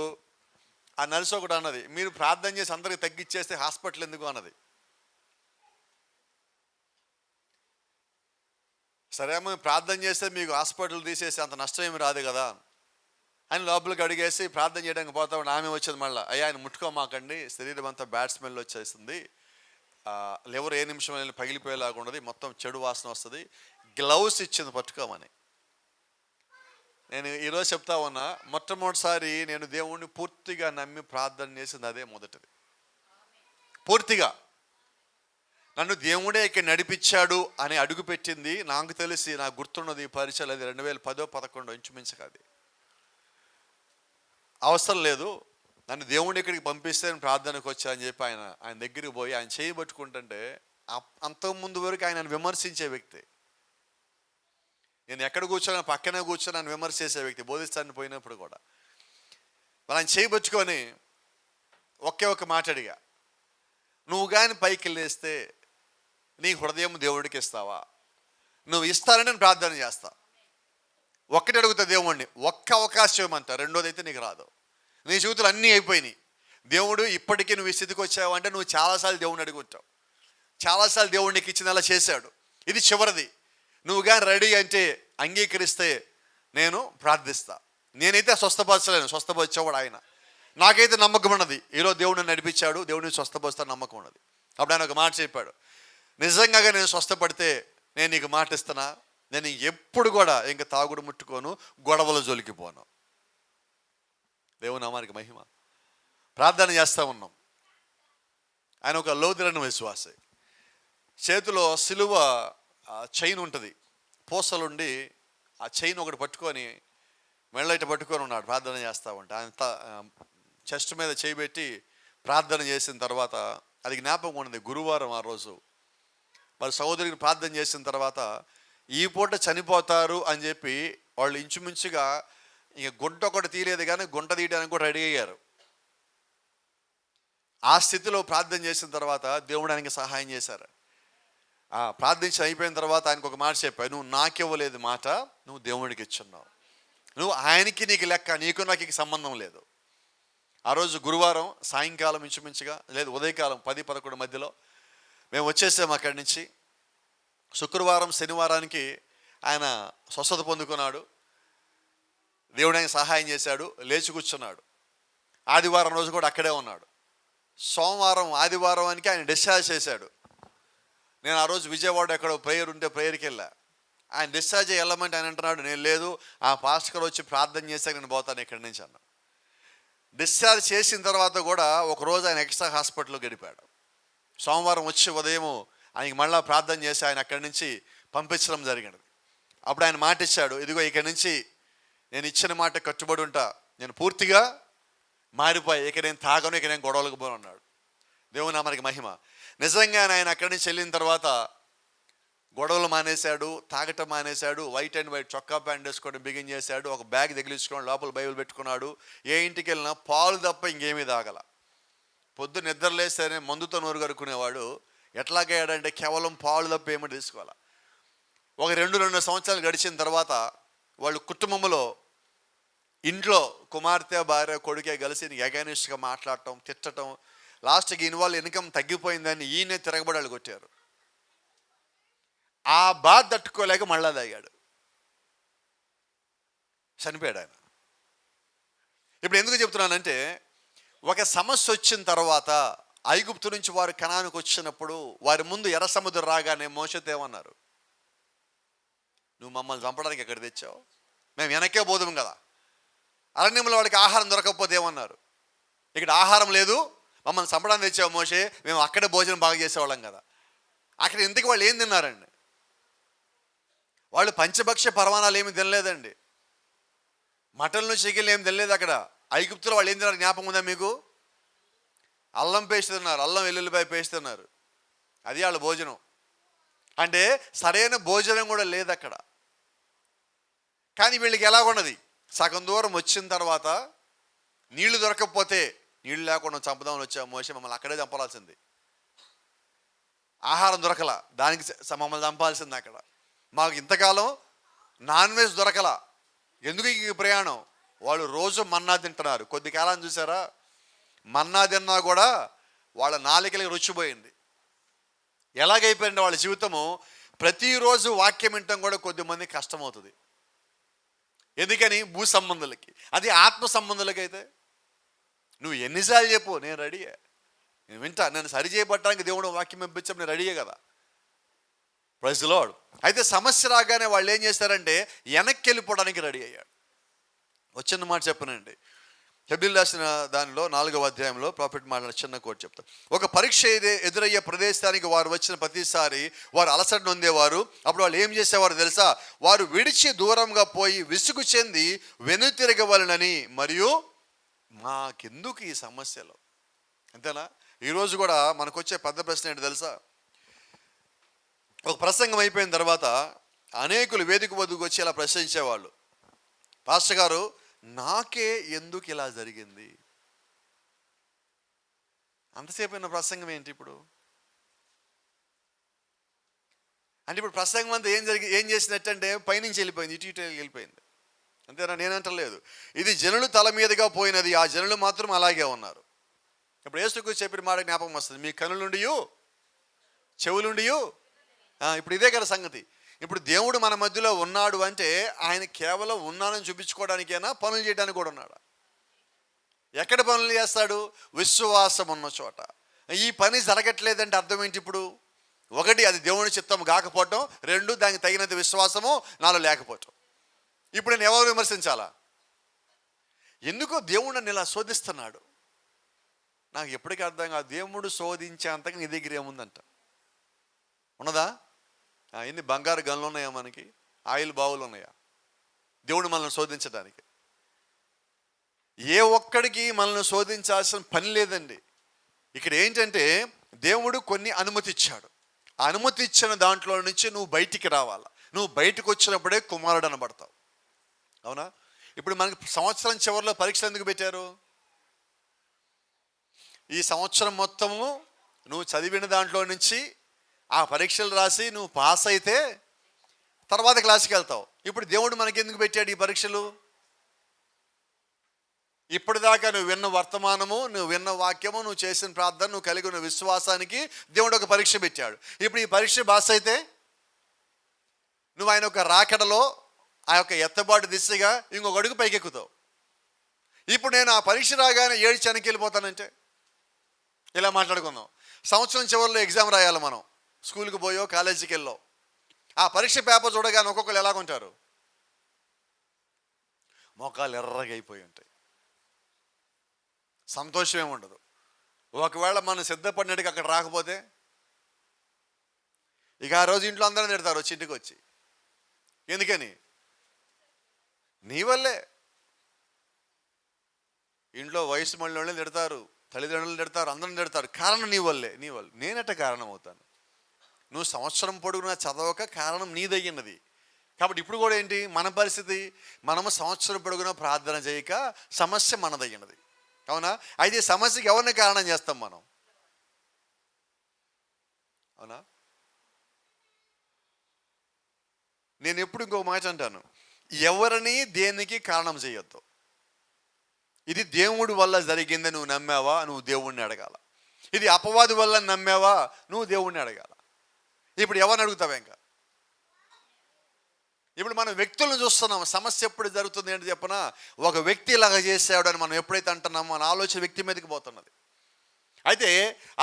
A: ఆ నర్సు ఒకటి అన్నది, మీరు ప్రార్థన చేసి అందరికి తగ్గిచ్చేస్తే హాస్పిటల్ ఎందుకు అన్నది. సరే అమ్మ, ప్రార్థన చేస్తే మీకు హాస్పిటల్ తీసేసి అంత నష్టం ఏమి రాదు కదా అని లోపలికి అడిగేసి ప్రార్థన చేయడానికి పోతా ఉంటే ఆమె వచ్చేది మళ్ళీ, అయ్యా ఆయన ముట్టుకోమాకండి, శరీరం అంతా బ్యాడ్ స్మెల్ వచ్చేస్తుంది, లివర్ ఏ నిమిషం పగిలిపోయేలాగా ఉన్నది, మొత్తం చెడు వాసన వస్తుంది, గ్లౌస్ ఇచ్చింది పట్టుకోమని. నేను ఈరోజు చెప్తా ఉన్నా, మొట్టమొదటిసారి నేను దేవుణ్ణి పూర్తిగా నమ్మి ప్రార్థన చేసింది అదే మొదటిది. పూర్తిగా నన్ను దేవుడే ఇక్కడ నడిపించాడు అని అడుగు పెట్టింది. నాకు తెలిసి నాకు గుర్తున్నది పరిచయం అది 2010-11 ఇంచుమించక. అది అవసరం లేదు, నన్ను దేవుడి ఇక్కడికి పంపిస్తే నేను ప్రార్థనకు వచ్చా అని చెప్పి ఆయన దగ్గరికి పోయి ఆయన చేయబట్టుకుంటుంటే, అంతకుముందు వరకు ఆయన విమర్శించే వ్యక్తి, నేను ఎక్కడ కూర్చొని పక్కనే కూర్చొని నన్ను విమర్శ చేసే వ్యక్తి, బోధిస్తాను పోయినప్పుడు కూడా. ఆయన చేయబట్టుకొని ఒకే ఒక మాట అడిగా, నువ్వు కానీ పైకి వెళ్ళేస్తే నీ హృదయం దేవుడికి ఇస్తావా? నువ్వు ఇస్తానని నేను ప్రార్థన చేస్తా. ఒక్కటి అడుగుతా దేవుడిని, ఒక్క అవకాశం ఇవ్వమంటా, రెండోది అయితే నీకు రాదు. నీ జీవితాలు అన్నీ అయిపోయినాయి, దేవుడు ఇప్పటికీ నువ్వు ఈ స్థితికి వచ్చావు అంటే నువ్వు చాలాసార్లు దేవుడిని అడుగుంటావు, చాలాసార్లు దేవుడు నీకు ఇచ్చినలా చేశాడు, ఇది చివరిది. నువ్వు కానీ రెడీ అంటే అంగీకరిస్తే నేను ప్రార్థిస్తా. నేనైతే స్వస్థపరచలేను, స్వస్థపరిచేవాడు ఆయన. నాకైతే నమ్మకం ఉన్నది, ఈరోజు దేవుడిని నడిపించాడు, దేవుడిని స్వస్థపరుస్తా నమ్మకం ఉన్నది. అప్పుడు ఆయన ఒక మాట చెప్పాడు, నిజంగా నేను స్వస్థపడితే నేను నీకు మాట ఇస్తున్నా, నేను ఎప్పుడు కూడా ఇంకా తాగుడు ముట్టుకోను, గొడవలు జొలికిపోను. దేవుని నామానికి మహిమ. ప్రార్థన చేస్తూ ఉన్నాం. ఆయన ఒక లోతులను విశ్వాసి, చేతిలో సిలువ చైన్ ఉంటుంది, పూసలుండి ఆ చైన్ ఒకటి పట్టుకొని మెళ్ళైట పట్టుకొని ఉన్నాడు, ప్రార్థన చేస్తూ ఉంటే. ఆయన చెస్ట్ మీద చేయబెట్టి ప్రార్థన చేసిన తర్వాత, అది జ్ఞాపకం ఉన్నది, గురువారం ఆ రోజు మరి సహోదరికి ప్రార్థన చేసిన తర్వాత ఈ పూట చనిపోతారు అని చెప్పి వాళ్ళు ఇంచుమించుగా ఇంక గుంట ఒకటి తీయలేదు కానీ గుంట తీయడానికి కూడా రెడీ అయ్యారు. ఆ స్థితిలో ప్రార్థన చేసిన తర్వాత దేవుడు ఆయనకి సహాయం చేశారు. ప్రార్థించి అయిపోయిన తర్వాత ఆయనకు ఒక మాట చెప్పావు, నువ్వు నాకివ్వలేదు మాట, నువ్వు దేవుడికి ఇచ్చున్నావు, నువ్వు ఆయనకి నీకు లెక్క, నీకు నాకు సంబంధం లేదు. ఆ రోజు గురువారం సాయంకాలం ఇంచుమించుగా లేదు ఉదయకాలం 10-11 మధ్యలో మేము వచ్చేసాము అక్కడి నుంచి. శుక్రవారం శనివారానికి ఆయన స్వస్థత పొందుకున్నాడు, దేవుడు ఆయన సహాయం చేశాడు, లేచి కూర్చున్నాడు. ఆదివారం రోజు కూడా అక్కడే ఉన్నాడు. సోమవారం ఆదివారానికి ఆయన డిశ్చార్జ్ చేశాడు. నేను ఆ రోజు విజయవాడ ఎక్కడో ప్రేయర్ ఉంటే ప్రేయర్కి వెళ్ళా. ఆయన డిశ్చార్జ్ వెళ్ళమంటే ఆయన అంటున్నాడు, నేను లేదు, ఆ పాస్టర్ వచ్చి ప్రార్థన చేశాక నేను పోతాను ఇక్కడి నుంచి అన్నా. డిశ్చార్జ్ చేసిన తర్వాత కూడా ఒకరోజు ఆయన ఎక్స్ట్రా హాస్పిటల్లో గడిపాడు. సోమవారం వచ్చి ఉదయం ఆయనకి మళ్ళీ ప్రార్థన చేసి ఆయన అక్కడి నుంచి పంపించడం జరిగినది. అప్పుడు ఆయన మాట ఇచ్చాడు, ఇదిగో ఇక్కడి నుంచి నేను ఇచ్చిన మాట కట్టుబడి ఉంటా, నేను పూర్తిగా మారిపోయి ఇక నేను తాగను, ఇక నేను గొడవలకు పోను అన్నాడు. దేవుని నామానికి మహిమ. నిజంగా ఆయన అక్కడి నుంచి వెళ్ళిన తర్వాత గొడవలు మానేశాడు, తాగటం మానేశాడు, వైట్ అండ్ వైట్ చొక్కా ప్యాంట్ వేసుకోవడం బిగిన్ చేశాడు, ఒక బ్యాగ్ తగిలించుకోవడం, లోపల బైబిల్ పెట్టుకున్నాడు. ఏ ఇంటికి వెళ్ళినా పాలు తప్ప ఇంకేమీ తాగల. పొద్దు నిద్రలేస్తేనే మందుతో నోరు కడుక్కునేవాడు. ఎట్లాగయ్యాడంటే కేవలం పాలు తప్ప ఏమీ తీసుకోవాలి. ఒక 2 సంవత్సరాలు గడిచిన తర్వాత వాళ్ళు కుటుంబంలో ఇంట్లో కుమార్తె భార్య కొడుకే కలిసి ఎగనిస్ట్గా మాట్లాడటం, తిట్టడం, లాస్ట్కి ఇన్వాల్వ్ ఇన్కమ్ తగ్గిపోయిందని ఈయనే తిరగబడాలు కొట్టారు. ఆ బాధ తట్టుకోలేక మళ్ళా తాగాడు, చనిపోయాడు ఆయన. ఇప్పుడు ఎందుకు చెప్తున్నానంటే, ఒక సమస్య వచ్చిన తర్వాత ఐగుప్తు నుంచి వారు కనానుకు వచ్చినప్పుడు వారి ముందు ఎర్ర సముద్రం రాగానే మోషేతో ఏమన్నారు, నువ్వు మమ్మల్ని చంపడానికి ఎక్కడ తెచ్చావు, మేము వెనక్కే పోదాం కదా. అరణ్యంలో వాళ్ళకి ఆహారం దొరకకపోతే ఏమన్నారు, ఇక్కడ ఆహారం లేదు, మమ్మల్ని చంపడానికి తెచ్చావు మోషే, మేము అక్కడే భోజనం బాగా చేసేవాళ్ళం కదా. అక్కడ ఇంతకు వాళ్ళు ఏం తిన్నారండి? వాళ్ళు పంచభక్ష పరమాణాలు ఏమి తినలేదండి, మటన్లు చికెన్లు ఏమి తినలేదు. అక్కడ ఐగుప్తులో వాళ్ళు ఏం తిన్నారు జ్ఞాపకం ఉందా మీకు? అల్లం పేస్ట్ తిన్నారు, అల్లం వెల్లుల్లిపాయ పేస్ట్ తిన్నారు. అది వాళ్ళ భోజనం. అంటే సరైన భోజనం కూడా లేదు అక్కడ. కానీ వీళ్ళకి ఎలాగున్నది, సగం దూరం వచ్చిన తర్వాత నీళ్లు దొరకకపోతే నీళ్ళు లేకుండా చంపుదామని వచ్చా మోషే, మమ్మల్ని అక్కడే చంపాల్సింది. ఆహారం దొరకల, దానికి మమ్మల్ని చంపాల్సింది అక్కడ. మాకు ఇంతకాలం నాన్ వెజ్ దొరకల, ఎందుకు ఈ ప్రయాణం? వాళ్ళు రోజు మన్నా తింటున్నారు. కొద్ది కాలం చూసారా, మన్నా తిన్నా కూడా వాళ్ళ నాలుకలకి రుచిపోయింది. ఎలాగైపోయింది వాళ్ళ జీవితము? ప్రతిరోజు వాక్యం వినటం కూడా కొద్దిమంది కష్టమవుతుంది. ఎందుకని? భూ సంబంధులకి. అది ఆత్మ సంబంధులకైతే నువ్వు ఎన్నిసార్లు చెప్పు, నేను రెడీయే, నేను వింటా, నన్ను సరి చేయబట్టడానికి దేవుడు వాక్యం పంపించాం, నేను రెడీయే కదా. Praise the Lord. అయితే సమస్య రాగానే వాళ్ళు ఏం చేస్తారంటే వెనక్కి వెళ్ళిపోవడానికి రెడీ అయ్యాడు. వచ్చిన మాట చెప్పనండి, హెబ్రీయులకు రాసిన దానిలో 4వ అధ్యాయంలో ప్రాఫిట్ మాట్లాడిన చిన్న కోట్ చెప్తాను. ఒక పరీక్ష ఎదురయ్యే ప్రదేశానికి వారు వచ్చిన ప్రతిసారి వారు అలసట నొందేవారు. అప్పుడు వాళ్ళు ఏం చేసేవారు తెలుసా? వారు విడిచి దూరంగా పోయి విసుగు చెంది వెనుతిరగవలనని, మరియు మాకెందుకు ఈ సమస్యలు. అంతేనా? ఈరోజు కూడా మనకు వచ్చే పెద్ద ప్రశ్న ఏంటి తెలుసా? ఒక ప్రసంగం అయిపోయిన తర్వాత అనేకులు వేదిక వద్దకు వచ్చి ఇలా ప్రశ్నించేవాళ్ళు, పాస్టర్ గారు నాకే ఎందుకు ఇలా జరిగింది? అంతసేపు అయిన ప్రసంగం ఏంటి ఇప్పుడు? అంటే ఇప్పుడు ప్రసంగం అంతా ఏం చేసినట్టంటే పైనుంచి వెళ్ళిపోయింది, ఇటు వెళ్ళిపోయింది. అంతేనా? నేనంటలేదు. ఇది జనులు తల మీదుగా పోయినది, ఆ జనులు మాత్రం అలాగే ఉన్నారు. ఇప్పుడు యేసుకు చెప్పిన మాట జ్ఞాపకం వస్తుంది, మీ కనులుండియు చెవులుండియు. ఇప్పుడు ఇదే కదా సంగతి. ఇప్పుడు దేవుడు మన మధ్యలో ఉన్నాడు అంటే ఆయన కేవలం ఉన్నానని చూపించుకోవడానికైనా, పనులు చేయడానికి కూడా ఉన్నాడు. ఎక్కడ పనులు చేస్తాడు? విశ్వాసం ఉన్న చోట. ఈ పని జరగట్లేదంటే అర్థం ఏంటి? ఇప్పుడు 1, అది దేవుని చిత్తం కాకపోవటం, 2, దానికి తగినంత విశ్వాసము నాలో లేకపోవటం. ఇప్పుడు నేను ఎవరు విమర్శించాలా? ఎందుకో దేవుడు నన్ను ఇలా శోధిస్తున్నాడు. నాకు ఎప్పటికీ అర్థం కాదు, దేవుడు శోధించేంతగా నీ దగ్గర ఏముందంట? ఉన్నదా? ఎన్ని బంగారు గనులు ఉన్నాయా మనకి? ఆయిల్ బావులు ఉన్నాయా దేవుడు మనల్ని శోధించడానికి? ఏ ఒక్కడికి మనల్ని శోధించాల్సిన పని లేదండి. ఇక్కడ ఏంటంటే దేవుడు కొన్ని అనుమతి ఇచ్చాడు. అనుమతి ఇచ్చిన దాంట్లో నుంచి నువ్వు బయటికి రావాలా. నువ్వు బయటకు వచ్చినప్పుడే కుమారుడు అనబడతావు. అవునా? ఇప్పుడు మనకి సంవత్సరం చివరిలో పరీక్షలు ఎందుకు పెట్టారు? ఈ సంవత్సరం మొత్తము నువ్వు చదివిన దాంట్లో నుంచి ఆ పరీక్షలు రాసి నువ్వు పాస్ అయితే తర్వాత క్లాస్కి వెళ్తావు. ఇప్పుడు దేవుడు మనకి ఎందుకు పెట్టాడు ఈ పరీక్షలు? ఇప్పటిదాకా నువ్వు విన్న వర్తమానము, నువ్వు విన్న వాక్యము, నువ్వు చేసిన ప్రార్థన, నువ్వు కలిగి ఉన్న విశ్వాసానికి దేవుడు ఒక పరీక్ష పెట్టాడు. ఇప్పుడు ఈ పరీక్ష పాస్ అయితే నువ్వు ఆయన ఒక రాకడలో ఆ యొక్క ఎత్తబాటు దిశగా ఇంకొక అడుగు పైకెక్కుతావు. ఇప్పుడు నేను ఆ పరీక్ష రాగానే ఏడ్చి వెనక్కి వెళ్ళిపోతానంటే ఇలా మాట్లాడుకుందాం. సంవత్సరం చివరిలో ఎగ్జామ్ రాయాలి మనం, స్కూల్కి పోయో కాలేజీకి వెళ్ళో. ఆ పరీక్ష పేపర్ చూడగానే ఒక్కొక్కరు ఎలాగుంటారు? మోకాలు ఎర్రగా అయిపోయి ఉంటాయి, సంతోషం ఏమి ఉండదు. ఒకవేళ మనం సిద్ధపడినట్టుగా అక్కడ రాకపోతే ఇక ఆ రోజు ఇంట్లో అందరూ తిడతారు వచ్చి ఇంటికి వచ్చి. ఎందుకని? నీ వల్లే. ఇంట్లో వయసు మళ్ళీ వాళ్ళని తిడతారు, తల్లిదండ్రులు తిడతారు, అందరం తిడతారు. కారణం నీ వల్లే. నేనట కారణం అవుతాను? నువ్వు సంవత్సరం పొడుగునా చదవక కారణం నీదయ్యినది. కాబట్టి ఇప్పుడు కూడా ఏంటి మన పరిస్థితి? మనము సంవత్సరం పొడుగునా ప్రార్థన చేయక సమస్య మనదయ్యినది. అవునా? అయితే సమస్యకి ఎవరిని కారణం చేస్తాం మనం? అవునా? నేను ఎప్పుడు ఇంకొక మాట అంటాను, ఎవరిని దేనికి కారణం చేయొద్దు. ఇది దేవుడి వల్ల జరిగింది నువ్వు నమ్మావా, నువ్వు దేవుణ్ణి అడగాల. ఇది అపవాది వల్ల నమ్మావా, నువ్వు దేవుణ్ణి అడగాల. ఇప్పుడు ఎవరిని అడుగుతావా? ఇంకా ఇప్పుడు మనం వ్యక్తులను చూస్తున్నాం. సమస్య ఎప్పుడు జరుగుతుంది ఏంటి చెప్పనా? ఒక వ్యక్తి ఇలాగ చేసాడు అని మనం ఎప్పుడైతే అంటున్నామో మన ఆలోచన వ్యక్తి మీదకి పోతున్నది. అయితే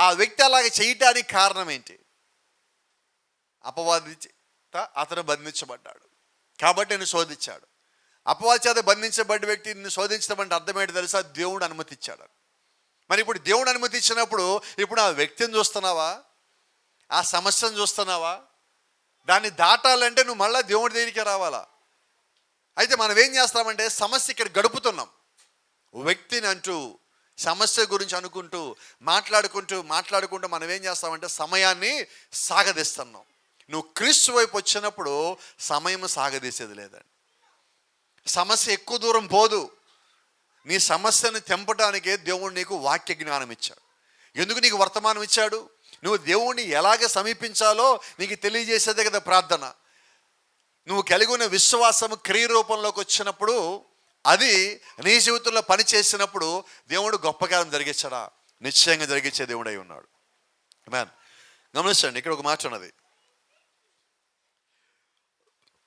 A: ఆ వ్యక్తి అలాగ చేయటానికి కారణం ఏంటి? అపవాది అతను బంధించబడ్డాడు కాబట్టి నేను శోధించాడు. అపవాది చేత బంధించబడ్డ వ్యక్తి నిన్ను శోధించడం అంటే అర్థం ఏంటి తెలుసా? దేవుడు అనుమతిచ్చాడు. మరి ఇప్పుడు దేవుడు అనుమతి ఇచ్చినప్పుడు ఇప్పుడు ఆ వ్యక్తిని చూస్తున్నావా, ఆ సమస్యను చూస్తున్నావా? దాన్ని దాటాలంటే నువ్వు మళ్ళీ దేవుడి దగ్గరికి రావాలా. అయితే మనం ఏం చేస్తామంటే సమస్య ఇక్కడ గడుపుతున్నాం. వ్యక్తిని అంటూ సమస్య గురించి అనుకుంటూ మాట్లాడుకుంటూ మనం ఏం చేస్తామంటే సమయాన్ని సాగదీస్తున్నాం. నువ్వు క్రీస్తు వైపు వచ్చినప్పుడు సమయం సాగదీసేది లేదండి. సమస్య ఎక్కువ దూరం పోదు. నీ సమస్యను తెంపడానికే దేవుడు నీకు వాక్య జ్ఞానం ఇచ్చాడు. ఎందుకు నీకు వర్తమానం ఇచ్చాడు? నువ్వు దేవుణ్ణి ఎలాగ సమీపించాలో నీకు తెలియజేసేదే కదా ప్రార్థన. నువ్వు కలిగి ఉన్న విశ్వాసము క్రియ రూపంలోకి వచ్చినప్పుడు, అది నీ జీవితంలో పనిచేసినప్పుడు దేవుడు గొప్ప కార్యం జరిగించాడా? నిశ్చయంగా జరిగించే దేవుడై ఉన్నాడు. ఆమేన్. గమనించండి, ఇక్కడ ఒక మాట ఉన్నది.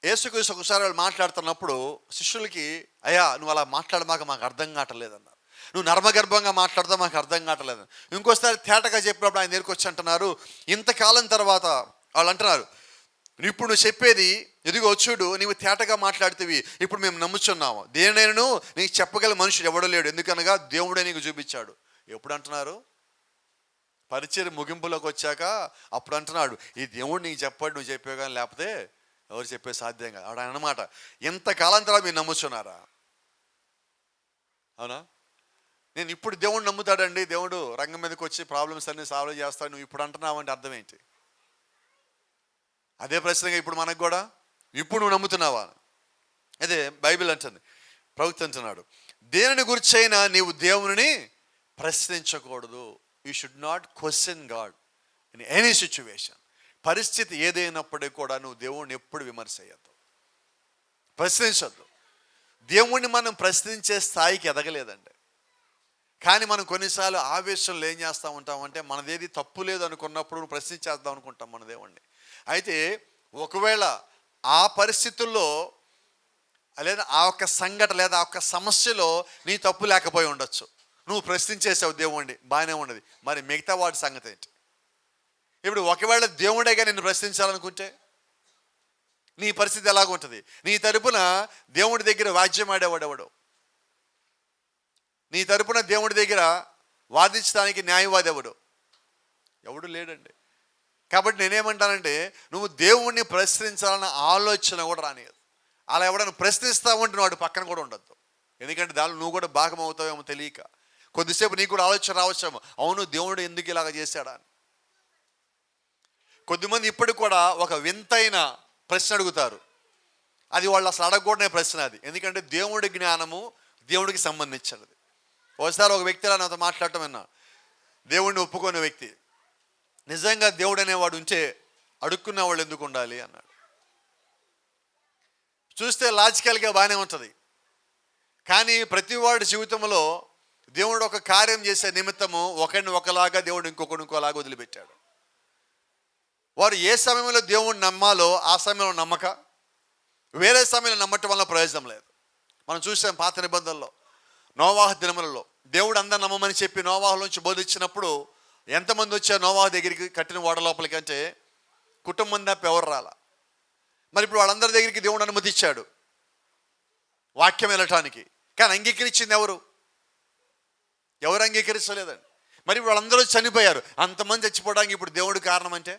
A: యేసుక్రీస్తు ఒకసారి వాళ్ళు మాట్లాడుతున్నప్పుడు శిష్యులకి, అయ్యా నువ్వు అలా మాట్లాడమాక, మాకు అర్థం కావట్లేదన్నారు. నువ్వు నర్మగర్భంగా మాట్లాడతా మాకు అర్థం కావట్లేదు. ఇంకోసారి తేటగా చెప్పినప్పుడు ఆయన దగ్గరికి వచ్చి అంటున్నారు, ఇంతకాలం తర్వాత వాళ్ళు అంటున్నారు, ఇప్పుడు నువ్వు చెప్పేది ఎదుగో చూడు, నీవు తేటగా మాట్లాడుతీవి, ఇప్పుడు మేము నమ్ముచున్నాము. దేనినైనా నీకు చెప్పగల మనుషుడు ఎవడో లేడు, ఎందుకనగా దేవుడే నీకు చూపించాడు. ఎప్పుడు అంటున్నారు? పరిచయం ముగింపులోకి వచ్చాక అప్పుడు అంటున్నాడు, ఈ దేవుడు నీకు చెప్పాడు, నువ్వు చెప్పావు కానీ లేకపోతే ఎవరు చెప్పే సాధ్యం కాదు. ఆడ అన్నమాట, ఎంతకాలం తర్వాత మీరు నమ్ముచున్నారా? అవునా? నేను ఇప్పుడు దేవుడు నమ్ముతాడండి, దేవుడు రంగం మీదకి వచ్చి ప్రాబ్లమ్స్ అన్ని సాల్వ్ చేస్తాడు, నువ్వు ఇప్పుడు అంటున్నావు అంటే అర్థం ఏంటి? అదే ప్రశ్నగా ఇప్పుడు మనకు కూడా, ఇప్పుడు నువ్వు నమ్ముతున్నావా? అదే బైబిల్ అంటుంది, ప్రవక్త అంటున్నాడు, దేనిని గురించైనా నీవు దేవుని ప్రశ్నించకూడదు. You should not question God in any situation. పరిస్థితి ఏదైనప్పటికీ కూడా నువ్వు దేవుణ్ణి ఎప్పుడు విమర్శ చేయొద్దు, ప్రశ్నించొద్దు. దేవుణ్ణి మనం ప్రశ్నించే స్థాయికి ఎదగలేదండి. కానీ మనం కొన్నిసార్లు ఆవేశంలో ఏం చేస్తూ ఉంటామంటే మనదేది తప్పు లేదు అనుకున్నప్పుడు నువ్వు ప్రశ్నించేద్దాం అనుకుంటాం మన దేవుణ్ణి. అయితే ఒకవేళ ఆ పరిస్థితుల్లో లేదా ఆ ఒక్క సంఘటన లేదా ఆ ఒక్క సమస్యలో నీ తప్పు లేకపోయి ఉండొచ్చు, నువ్వు ప్రశ్నించేసావు దేవుణ్ణి, బాగానే ఉన్నది. మరి మిగతా వాడి సంగతి ఏంటి? ఇప్పుడు ఒకవేళ దేవుడేగా నిన్ను ప్రశ్నించాలనుకుంటే నీ పరిస్థితి ఎలాగుంటుంది? నీ తరపున దేవుడి దగ్గర వాద్యం ఆడేవాడు ఎవడు? నీ తరపున దేవుడి దగ్గర వాదించడానికి న్యాయవాది ఎవడు లేడండి. కాబట్టి నేనేమంటానంటే నువ్వు దేవుణ్ణి ప్రశ్నించాలన్న ఆలోచన కూడా రానియదు. అలా ఎవడన్నా ప్రశ్నిస్తావంటే నువ్వు వాడు పక్కన కూడా ఉండద్దు. ఎందుకంటే దానిలో నువ్వు కూడా భాగం అవుతావేమో తెలియక కొద్దిసేపు నీకు కూడా ఆలోచన రావచ్చేమో, అవును దేవుడు ఎందుకు ఇలాగ చేశాడా అని. కొద్దిమంది ఇప్పటికి కూడా ఒక వింతైన ప్రశ్న అడుగుతారు, అది వాళ్ళు అసలు అడగకూడనే ప్రశ్న అది. ఎందుకంటే దేవుడి జ్ఞానము దేవుడికి సంబంధించినది. ఒకసారి ఒక వ్యక్తి నాతో మాట్లాడటం విన్నా, దేవుడిని ఒప్పుకునే వ్యక్తి, నిజంగా దేవుడు అనేవాడు ఉంటే అడుక్కునే వాళ్ళు ఎందుకు ఉండాలి అన్నాడు. చూస్తే లాజికల్గా బాగానే ఉంటుంది, కానీ ప్రతి వాడి జీవితంలో దేవుడు ఒక కార్యం చేసే నిమిత్తము ఒకరిని ఒకలాగా దేవుడు ఇంకోలాగా వదిలిపెట్టాడు. వారు ఏ సమయంలో దేవుడిని నమ్మాలో ఆ సమయంలో నమ్మక వేరే సమయంలో నమ్మటం వల్ల ప్రయోజనం లేదు. మనం చూసాం పాత నిబంధనలో నోవాహు దినములలో దేవుడు అందరు నమ్మమని చెప్పి నోవాహు నుంచి బోధించినప్పుడు ఎంతమంది వచ్చారు నోవా దగ్గరికి కట్టిన ఓడ లోపలికి అంటే కుటుంబం తప్ప ఎవరు రాలా. మరి ఇప్పుడు వాళ్ళందరి దగ్గరికి దేవుడు అనుమతి ఇచ్చాడు వాక్యం వెళ్ళటానికి, కానీ అంగీకరించింది ఎవరు? ఎవరు అంగీకరించలేదండి. మరి ఇప్పుడు వాళ్ళందరూ చనిపోయారు, అంతమంది చచ్చిపోవడానికి ఇప్పుడు దేవుడు కారణం అంటే?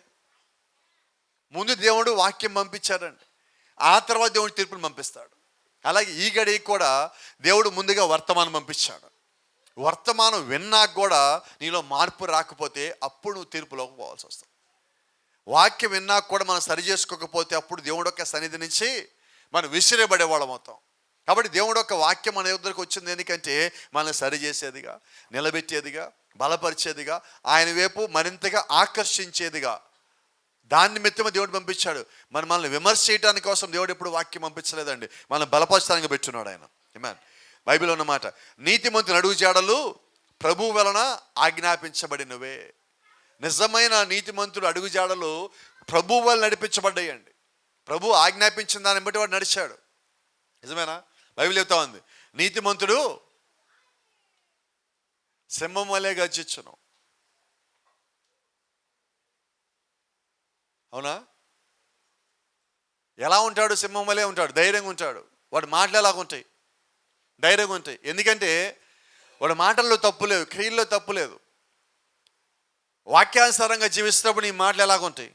A: ముందు దేవుడు వాక్యం పంపించాడండి, ఆ తర్వాత దేవుడు తీర్పును పంపిస్తాడు. అలాగే ఈ గడికి కూడా దేవుడు ముందుగా వర్తమానం పంపించాడు. వర్తమానం విన్నాక కూడా నీలో మార్పు రాకపోతే అప్పుడు నువ్వు తీర్పులోకి పోవాల్సి వస్తుంది. వాక్యం విన్నాక కూడా మనం సరి చేసుకోకపోతే అప్పుడు దేవుడు యొక్క సన్నిధి నుంచి మనం విసిరేబడేవాళ్ళం అవుతాం. కాబట్టి దేవుడు యొక్క వాక్యం మన దగ్గరకు వచ్చింది ఎందుకంటే మనల్ని సరి చేసేదిగా, నిలబెట్టేదిగా, బలపరిచేదిగా, ఆయన వైపు మరింతగా ఆకర్షించేదిగా. దాని నిమిత్తమే దేవుడు పంపించాడు. మనల్ని విమర్శ చేయడానికి కోసం దేవుడు ఎప్పుడు వాక్యం పంపించలేదండి, మనల్ని బలపరచడానికి పెట్టున్నాడు ఆయన. ఆమేన్. బైబిల్ ఉన్నమాట, నీతిమంతుని అడుగు జాడలు ప్రభు వలన ఆజ్ఞాపించబడినవే. నిజమైన నీతిమంతుడు అడుగు జాడలు ప్రభు వల్ల నడిపించబడ్డాయండి. ప్రభు ఆజ్ఞాపించిన దాన్ని బట్టి వాడు నడిచాడు. నిజమేనా? బైబిల్ చెప్తా ఉంది, నీతిమంతుడు సింహం వలె గర్జించును. అవునా? ఎలా ఉంటాడు? సింహం వలె ఉంటాడు, ధైర్యంగా ఉంటాడు. వాడి మాటలు ఎలాగ ఉంటాయి? ధైర్యంగా ఉంటాయి. ఎందుకంటే వాడి మాటల్లో తప్పు లేదు, క్రియల్లో తప్పు లేదు. వాక్యానుసారంగా జీవిస్తున్నప్పుడు నీ మాటలు ఎలాగ ఉంటాయి?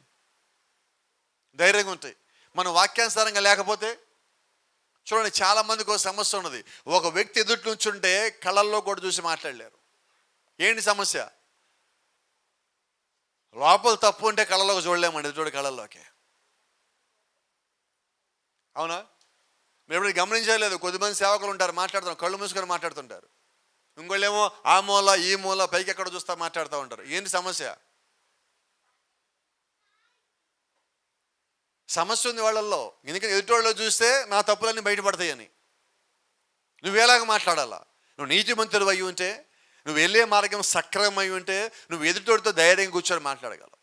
A: ధైర్యంగా ఉంటాయి. మనం వాక్యానుసారంగా లేకపోతే చూడండి, చాలామందికి ఒక సమస్య ఉన్నది. ఒక వ్యక్తి ఎదుటి నుంచి ఉంటే కళ్ళల్లో కూడా చూసి మాట్లాడలేరు. ఏంటి సమస్య? లోపల తప్పు ఉంటే కళ్ళలోకి చూడలేమండి, ఎదుటి కళ్ళల్లోకి. అవునా? మీరు ఎప్పుడు గమనించలేదు, కొద్దిమంది సేవకులు ఉంటారు, మాట్లాడుతున్నారు, కళ్ళు మూసుకొని మాట్లాడుతుంటారు. ఇంకోళ్ళేమో ఆ మూల ఈ మూల పైకి ఎక్కడ చూస్తా మాట్లాడుతూ ఉంటారు. ఏంటి సమస్య? సమస్య ఉంది వాళ్ళల్లో. ఎందుకంటే ఎదుటివాళ్ళు చూస్తే నా తప్పులన్నీ బయటపడతాయని. నువ్వేలాగా మాట్లాడాలా? నువ్వు నీతిమంతుడు అయి ఉంటే, నువ్వు వెళ్ళే మార్గం సక్రమై ఉంటే నువ్వు ఎదుటివాడితో ధైర్యంగా కూర్చొని మాట్లాడగలవు,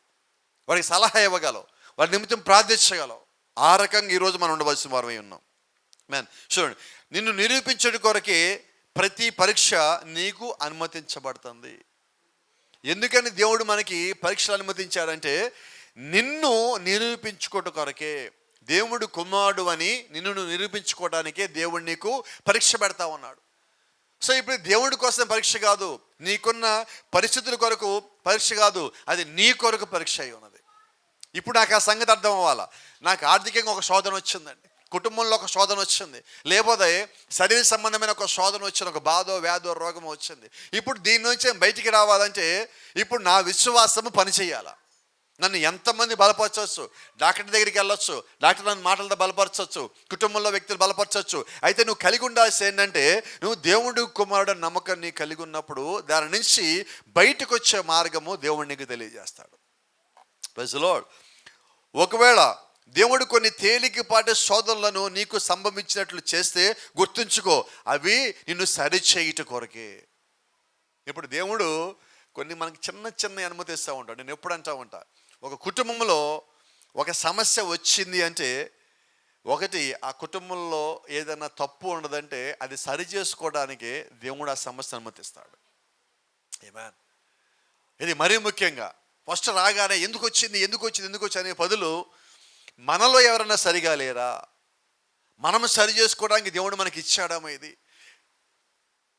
A: వాడికి సలహా ఇవ్వగలవు, వాడి నిమిత్తం ప్రార్థించగలవు. ఆ రకంగా ఈరోజు మనం ఉండవలసిన వారమై ఉన్నాం. మ్యాన్ చూడండి, నిన్ను నిరూపించడం కొరకే ప్రతి పరీక్ష నీకు అనుమతించబడుతుంది. ఎందుకని దేవుడు మనకి పరీక్షలు అనుమతించాడంటే నిన్ను నిరూపించుకోవడం కొరకే. దేవుడు కుమారుడు అని నిన్ను నిరూపించుకోవడానికే దేవుడు నీకు పరీక్ష పెడతా ఉన్నాడు. సో ఇప్పుడు దేవుడి కోసం పరీక్ష కాదు, నీకున్న పరిస్థితుల కొరకు పరీక్ష కాదు, అది నీ కొరకు పరీక్ష అయి ఉన్నది. ఇప్పుడు నాకు ఆ సంగతి అర్థం అవ్వాలా. నాకు ఆర్థికంగా ఒక శోధన వచ్చిందండి, కుటుంబంలో ఒక శోధన వచ్చింది, లేకపోతే శరీర సంబంధమైన ఒక శోధన వచ్చింది, ఒక బాధో వ్యాధో రోగమో వచ్చింది. ఇప్పుడు దీని నుంచి బయటికి రావాలంటే ఇప్పుడు నా విశ్వాసము పనిచేయాలా. నన్ను ఎంతమంది బలపరచవచ్చు, డాక్టర్ దగ్గరికి వెళ్ళొచ్చు, డాక్టర్ నన్ను మాటలతో బలపరచవచ్చు, కుటుంబంలో వ్యక్తులు బలపరచవచ్చు. అయితే నువ్వు కలిగి ఉండాల్సి ఏంటంటే నువ్వు దేవుడు కుమారుడు నమ్మకం నీ కలిగి ఉన్నప్పుడు దాని నుంచి బయటకు వచ్చే మార్గము దేవుడు నీకు తెలియజేస్తాడు. Praise the Lord. ఒకవేళ దేవుడు కొన్ని తేలికపాటి శోధనలను నీకు సంభవించినట్లు చేస్తే గుర్తుంచుకో, అవి నిన్ను సరిచేయుట కొరకే. ఇప్పుడు దేవుడు కొన్ని మనకి చిన్న చిన్న అనుమతిస్తూ ఉంటాడు. నేను ఎప్పుడు అంటూ ఉంటా, ఒక కుటుంబంలో ఒక సమస్య వచ్చింది అంటే ఒకటి ఆ కుటుంబంలో ఏదైనా తప్పు ఉన్నదంటే అది సరి చేసుకోవడానికి దేవుడు ఆ సమస్య అనుమతిస్తాడు. ఆమేన్. ఇది మరీ ముఖ్యంగా ఫస్ట్ రాగానే ఎందుకు వచ్చింది అనే బదులు మనలో ఎవరైనా సరిగా లేరా, మనం సరి చేసుకోవడానికి దేవుడు మనకి ఇచ్చాడమో. ఇది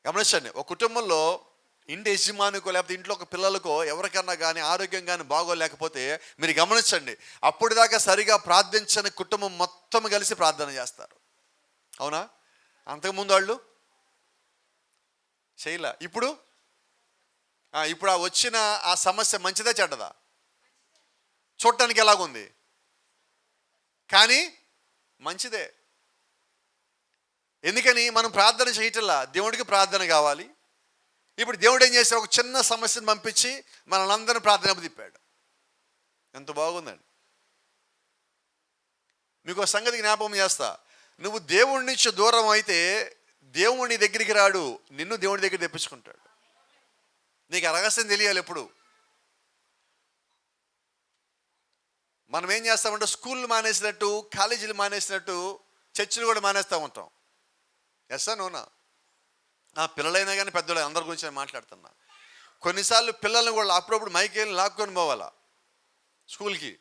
A: గమనించండి, ఒక కుటుంబంలో ఇంటి యజమానికో లేకపోతే ఇంట్లో ఒక పిల్లలకో ఎవరికన్నా కానీ ఆరోగ్యం కానీ బాగోలేకపోతే మీరు గమనించండి, అప్పటిదాకా సరిగా ప్రార్థించని కుటుంబం మొత్తం కలిసి ప్రార్థన చేస్తారు. అవునా? అంతకుముందు వాళ్ళు చేయలే. ఇప్పుడు ఆ వచ్చిన ఆ సమస్య మంచిదా చెడ్డదా? చూడటానికి ఎలాగుంది కానీ మంచిదే. ఎందుకని? మనం ప్రార్థన చేయటంలా, దేవుడికి ప్రార్థన కావాలి. ఇప్పుడు దేవుడు ఏం చేశాడు? ఒక చిన్న సమస్యను పంపించి మనల్ని ప్రార్థన తిప్పాడు. ఎంత బాగుందండి. మీకు ఒక సంగతి జ్ఞాపకం చేస్తా, నువ్వు దేవుడి నుంచి దూరం అయితే దేవుడి దగ్గరికి రాడు, నిన్ను దేవుడి దగ్గర తెప్పించుకుంటాడు. నీకు ఆ రహస్యం తెలియాలి. ఎప్పుడు మనం ఏం చేస్తామంటే స్కూళ్ళు మానేసినట్టు, కాలేజీలు మానేసినట్టు చర్చిలు కూడా మానేస్తూ ఉంటాం. ఎస్ నోనా? పిల్లలైనా కానీ పెద్దలు అందరి గురించి నేను మాట్లాడుతున్నా. కొన్నిసార్లు పిల్లల్ని కూడా అప్పుడప్పుడు మైకేల్ని లాక్కొని పోవాలా స్కూల్కి.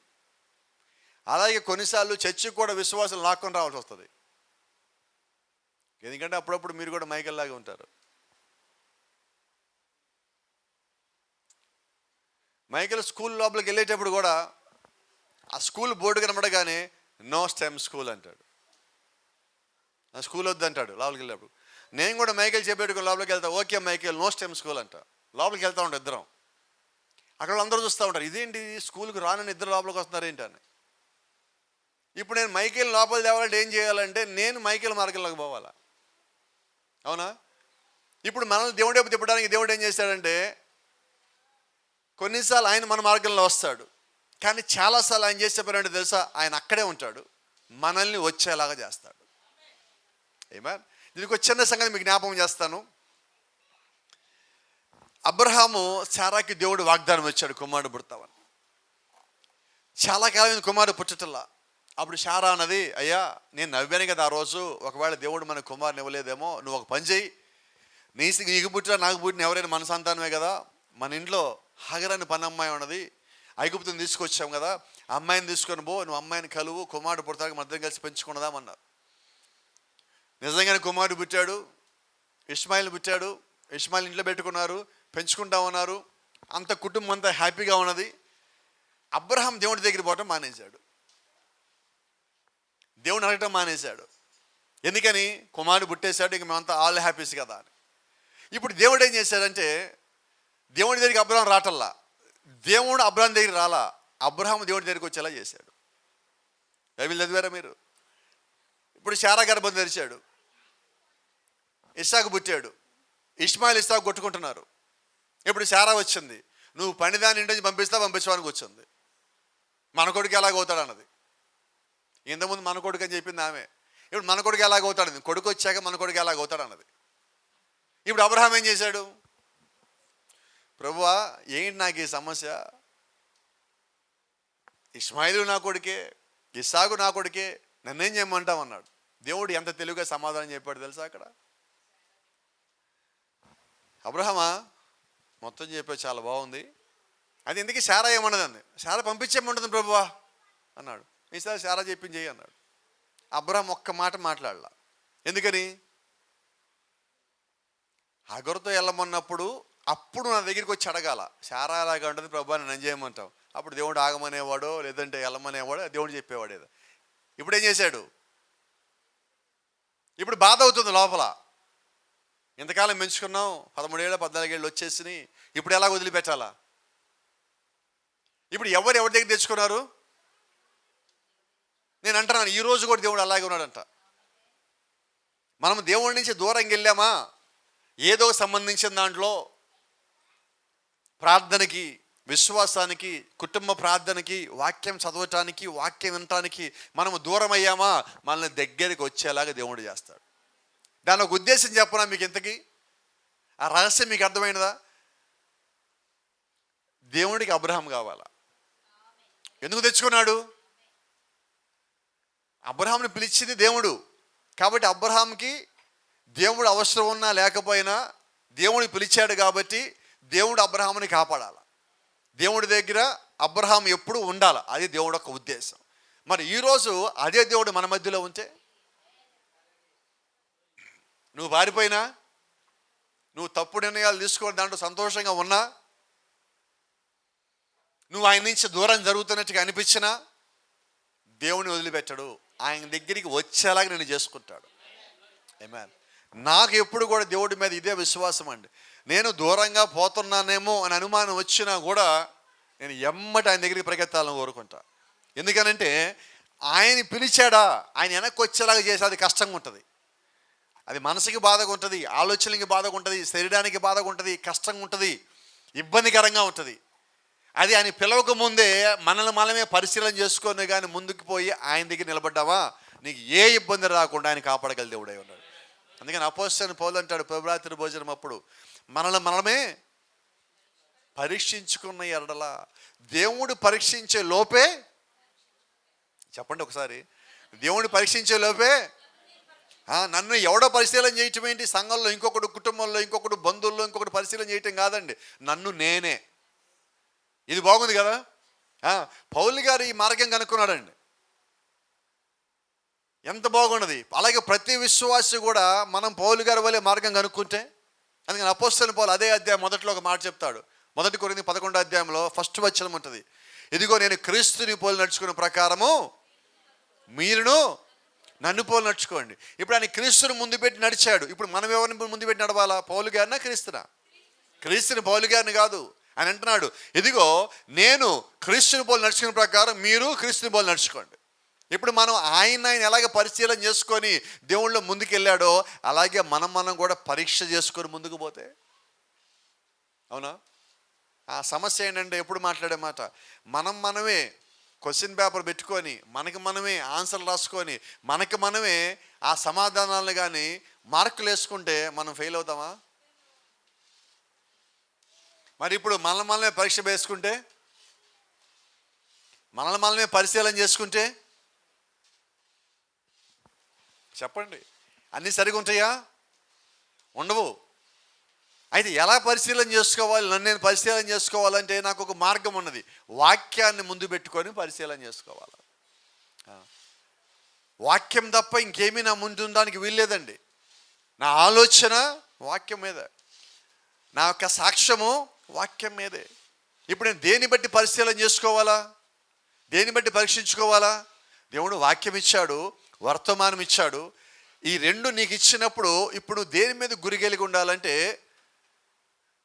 A: అలాగే కొన్నిసార్లు చర్చికి కూడా విశ్వాసం లాక్కొని రావాల్సి వస్తుంది. ఎందుకంటే అప్పుడప్పుడు మీరు కూడా మైకేల్లాగా ఉంటారు. మైకేల్ స్కూల్ లోపలికి వెళ్ళేటప్పుడు కూడా ఆ స్కూల్ బోర్డు కనబడగానే నో స్టెమ్ స్కూల్ అంటాడు. ఆ స్కూల్ వద్దు అంటాడు లోపలికి వెళ్ళేటప్పుడు. నేను కూడా మైకేల్ చెప్పేట్టుకుని లోపలికి వెళ్తా, ఓకే మైకేల్ నో స్టెమ్ స్కూల్ అంట. లోపలికి వెళ్తూ ఉంటాం ఇద్దరం. అక్కడ అందరూ చూస్తూ ఉంటారు, ఇదేంటి స్కూల్కి రానని ఇద్దరు లోపలికి వస్తున్నారు ఏంటని. ఇప్పుడు నేను మైకేల్ లోపల తేవాలంటే ఏం చేయాలంటే నేను మైకేల్ మార్గంలోకి పోవాలా, అవునా? ఇప్పుడు మనల్ని దేవుడి వైపు తిప్పడానికి దేవుడు ఏం చేశాడంటే కొన్నిసార్లు ఆయన మన మార్గంలో వస్తాడు, కానీ చాలాసార్లు ఆయన చేసే పని అంటే తెలుసా, ఆయన అక్కడే ఉంటాడు, మనల్ని వచ్చేలాగా చేస్తాడు. ఏమేన్. దీనికి ఒక చిన్న సంగతి మీకు జ్ఞాపకం చేస్తాను. అబ్రహాము శారాకి దేవుడు వాగ్దానం వచ్చాడు, కుమారుడు పుడతావని. చాలా కాలం కుమారుడు పుట్టటల్లా. అప్పుడు శారా అన్నది, అయ్యా నేను నవ్వాను కదా ఆ రోజు, ఒకవేళ దేవుడు మన కుమారుని ఇవ్వలేదేమో, నువ్వు ఒక పని చేయి, నీకు పుట్టినా నాకు పుట్టిన ఎవరైనా మన సంతానమే కదా, మన ఇంట్లో హగరని పని అమ్మాయి ఉన్నది, ఐగుప్తుని తీసుకొచ్చాం కదా, అమ్మాయిని తీసుకొని పో, నువ్వు అమ్మాయిని కలువు, కుమారుడు పుడతానికి మధ్యం కలిసి పెంచుకున్నదామన్నారు. నిజంగానే కుమారుడు పుట్టాడు, ఇష్మాయిల్ పుట్టాడు. ఇష్మాయిల్ ఇంట్లో పెట్టుకున్నారు, పెంచుకుంటా ఉన్నారు, అంత కుటుంబం అంతా హ్యాపీగా ఉన్నది. అబ్రహాం దేవుడి దగ్గర పోవటం మానేశాడు, దేవుని అడగటం మానేశాడు. ఎందుకని? కుమారుడు పుట్టేశాడు, ఇంక మేమంతా ఆల్ హ్యాపీస్ కదా అని. ఇప్పుడు దేవుడు ఏం చేశాడంటే దేవుడి దగ్గరికి అబ్రహాం రాటల్లా, దేవుడు అబ్రహాం దగ్గర రాలా, అబ్రహాం దేవుడి దగ్గరికి వచ్చేలా చేశాడు. బైబిల్ చదివారా మీరు? ఇప్పుడు శారా గర్భం తెరిచాడు, ఇస్సాకు పుట్టాడు, ఇష్మాయిల్ ఇస్సాకు కొట్టుకుంటున్నారు. ఇప్పుడు శారా వచ్చింది, నువ్వు పనిదాని ఇంటి నుంచి పంపించడానికి వచ్చింది. మన కొడుకు ఎలాగవుతాడు అన్నది. ఇంతకుముందు మన కొడుకు అని చెప్పింది ఆమె, ఇప్పుడు మన కొడుకు ఎలాగవుతాడు, కొడుకు వచ్చాక మన కొడుకు ఎలాగవుతాడు అన్నది. ఇప్పుడు అబ్రహాం ఏం చేశాడు, ప్రభువా ఏంటి నాకు ఈ సమస్య, ఇష్మాయిలు నా కొడుకే, ఇస్సాకు నా కొడుకే, నన్నేం చేయమంటావు అన్నాడు. దేవుడు ఎంత తెలుగుగా సమాధానం చెప్పాడు తెలుసా అక్కడ. అబ్రహామా మొత్తం చెప్పాడు, చాలా బాగుంది, అది ఎందుకు శారా ఏమన్నదండి, శారా పంపించేయమంటుంది ప్రభువా అన్నాడు. ఈసారి శారా చెప్పింది చెయ్యి అన్నాడు. అబ్రహాం ఒక్క మాట మాట్లాడలా. ఎందుకని? హగరుతో వెళ్ళమన్నప్పుడు అప్పుడు నా దగ్గరికి వచ్చి అడగాల, శారా అలాగా ఉంటుంది ప్రభువా నన్ను చేయమంటావు. అప్పుడు దేవుడు ఆగమనేవాడో లేదంటే వెళ్ళమనేవాడో దేవుడు చెప్పేవాడు ఏదో. ఇప్పుడు ఏం చేశాడు, ఇప్పుడు బాధ అవుతుంది లోపల, ఇంతకాలం పెంచుకున్నాం, 13 ఏళ్ళు 14 ఏళ్ళు వచ్చేసినాయి, ఇప్పుడు ఎలా వదిలిపెట్టాలా? ఇప్పుడు ఎవరి దగ్గర తెచ్చుకున్నారు? నేను అంటున్నాను, ఈరోజు కూడా దేవుడు అలాగే ఉన్నాడంట. మనం దేవుడి నుంచి దూరంగా వెళ్ళామా, ఏదో సంబంధించిన దాంట్లో ప్రార్థనకి, విశ్వాసానికి, కుటుంబ ప్రార్థనకి, వాక్యం చదవటానికి, వాక్యం వినటానికి మనము దూరం అయ్యామా, మనల్ని దగ్గరికి వచ్చేలాగా దేవుడు చేస్తాడు. దాని ఒక ఉద్దేశం చెప్పనా మీకు? ఇంతకీ ఆ రహస్యం మీకు అర్థమైనదా? దేవుడికి అబ్రహాం కావాలా. ఎందుకు తెచ్చుకున్నాడు? అబ్రహాంని పిలిచింది దేవుడు, కాబట్టి అబ్రహాంకి దేవుడు అవసరం ఉన్నా లేకపోయినా దేవుడిని పిలిచాడు కాబట్టి దేవుడు అబ్రహాంని కాపాడాలి. దేవుడి దగ్గర అబ్రహాం ఎప్పుడు ఉండాలి, అది దేవుడు యొక్క ఉద్దేశం. మరి ఈరోజు అదే దేవుడు మన మధ్యలో ఉంటే, నువ్వు పారిపోయినా, నువ్వు తప్పుడు నిర్ణయాలు తీసుకొని దాంట్లో సంతోషంగా ఉన్నా, నువ్వు ఆయన నుంచి దూరం జరుగుతున్నట్టుగా అనిపించినా, దేవుని వదిలిపెట్టడు, ఆయన దగ్గరికి వచ్చేలాగా నేను చేసుకుంటాడు. ఆమేన్. నాకు ఎప్పుడు కూడా దేవుడి మీద ఇదే విశ్వాసం అండి. నేను దూరంగా పోతున్నానేమో అని అనుమానం వచ్చినా కూడా నేను ఎమ్మటి ఆయన దగ్గరికి పరిగెత్తాలని కోరుకుంటా. ఎందుకనంటే ఆయన పిలిచాడా, ఆయన వెనక్కి వచ్చేలాగా చేసి అది కష్టంగా ఉంటుంది, అది మనసుకి బాధగా ఉంటుంది, ఆలోచనలకి బాధగా ఉంటుంది, శరీరానికి బాధగా ఉంటుంది, కష్టంగా ఉంటుంది, ఇబ్బందికరంగా ఉంటుంది. అది ఆయన పిలవక ముందే మనల్ని మనమే పరిశీలన చేసుకొని కానీ ముందుకు పోయి ఆయన దగ్గర నిలబడ్డావా, నీకు ఏ ఇబ్బంది రాకుండా ఆయన కాపాడగల దేవుడై ఉన్నాడు. అందుకని అపోస్తలుడైన పౌలు అంటాడు ప్రభురాత్రి భోజనం అప్పుడు, మనల్ని మనమే పరీక్షించుకున్న ఎడల, దేవుడు పరీక్షించే లోపే, చెప్పండి ఒకసారి, దేవుడు పరీక్షించే లోపే నన్ను ఎవడో పరిశీలన చేయటం ఏంటి? సంఘంలో ఇంకొకడు, కుటుంబంలో ఇంకొకడు, బంధువుల్లో ఇంకొకటి పరిశీలన చేయటం కాదండి. నన్ను నేనే. ఇది బాగుంది కదా. పౌలు గారు ఈ మార్గం కనుక్కున్నాడండి. ఎంత బాగున్నది. అలాగే ప్రతి విశ్వాసి కూడా మనం పౌలు గారి వల్లే మార్గం కనుక్కుంటే, అందుకని అపోస్తలుడైన పౌలు అదే అధ్యాయం మొదట్లో ఒక మాట చెప్తాడు. 1 కొరింథీ 11వ అధ్యాయంలో ఫస్ట్ వచనం ఉంటుంది. ఇదిగో నేను క్రీస్తుని పోలి నడుచుకున్న ప్రకారము మీరును నన్ను పోలి నడుచుకోండి. ఇప్పుడు ఆయన క్రీస్తుని ముందు పెట్టి నడిచాడు. ఇప్పుడు మనం ఎవరిని ముందు పెట్టి నడవాలా? పౌలు గారినా క్రీస్తునా? క్రీస్తుని పౌలు గారిని కాదు. ఆయన అంటున్నాడు, ఇదిగో నేను క్రీస్తుని పోలి నడుచుకున్న ప్రకారం మీరు క్రీస్తుని పోలి నడుచుకోండి. ఇప్పుడు మనం ఆయన ఎలాగ పరిశీలన చేసుకొని దేవుళ్ళో ముందుకు వెళ్ళాడో అలాగే మనం కూడా పరీక్ష చేసుకొని ముందుకు పోతే, అవునా? ఆ సమస్య ఏంటంటే ఎప్పుడు మాట్లాడే మాట, మనమే క్వశ్చన్ పేపర్ పెట్టుకొని మనకి మనమే ఆన్సర్లు రాసుకొని మనకి మనమే ఆ సమాధానాలను కానీ మార్కులు వేసుకుంటే మనం ఫెయిల్ అవుతామా? మరి ఇప్పుడు మనమే పరీక్ష వేసుకుంటే, మనమే పరిశీలన చేసుకుంటే చెప్పండి, అన్నీ సరిగా ఉంటాయా? ఉండవు. అయితే ఎలా పరిశీలన చేసుకోవాలి? నన్ను నేను పరిశీలన చేసుకోవాలంటే నాకు ఒక మార్గం ఉన్నది. వాక్యాన్ని ముందు పెట్టుకొని పరిశీలన చేసుకోవాలి. వాక్యం తప్ప ఇంకేమీ నా ముందు ఉండడానికి వీల్లేదండి. నా ఆలోచన వాక్యం మీద, నా యొక్క సాక్ష్యము వాక్యం మీదే. ఇప్పుడు నేను దేన్ని బట్టి పరిశీలన చేసుకోవాలా? దేన్ని బట్టి పరీక్షించుకోవాలా? దేవుడు వాక్యం ఇచ్చాడు, వర్తమానం ఇచ్చాడు. ఈ రెండు నీకు ఇచ్చినప్పుడు ఇప్పుడు దేని మీద గురి కలిగి ఉండాలంటే,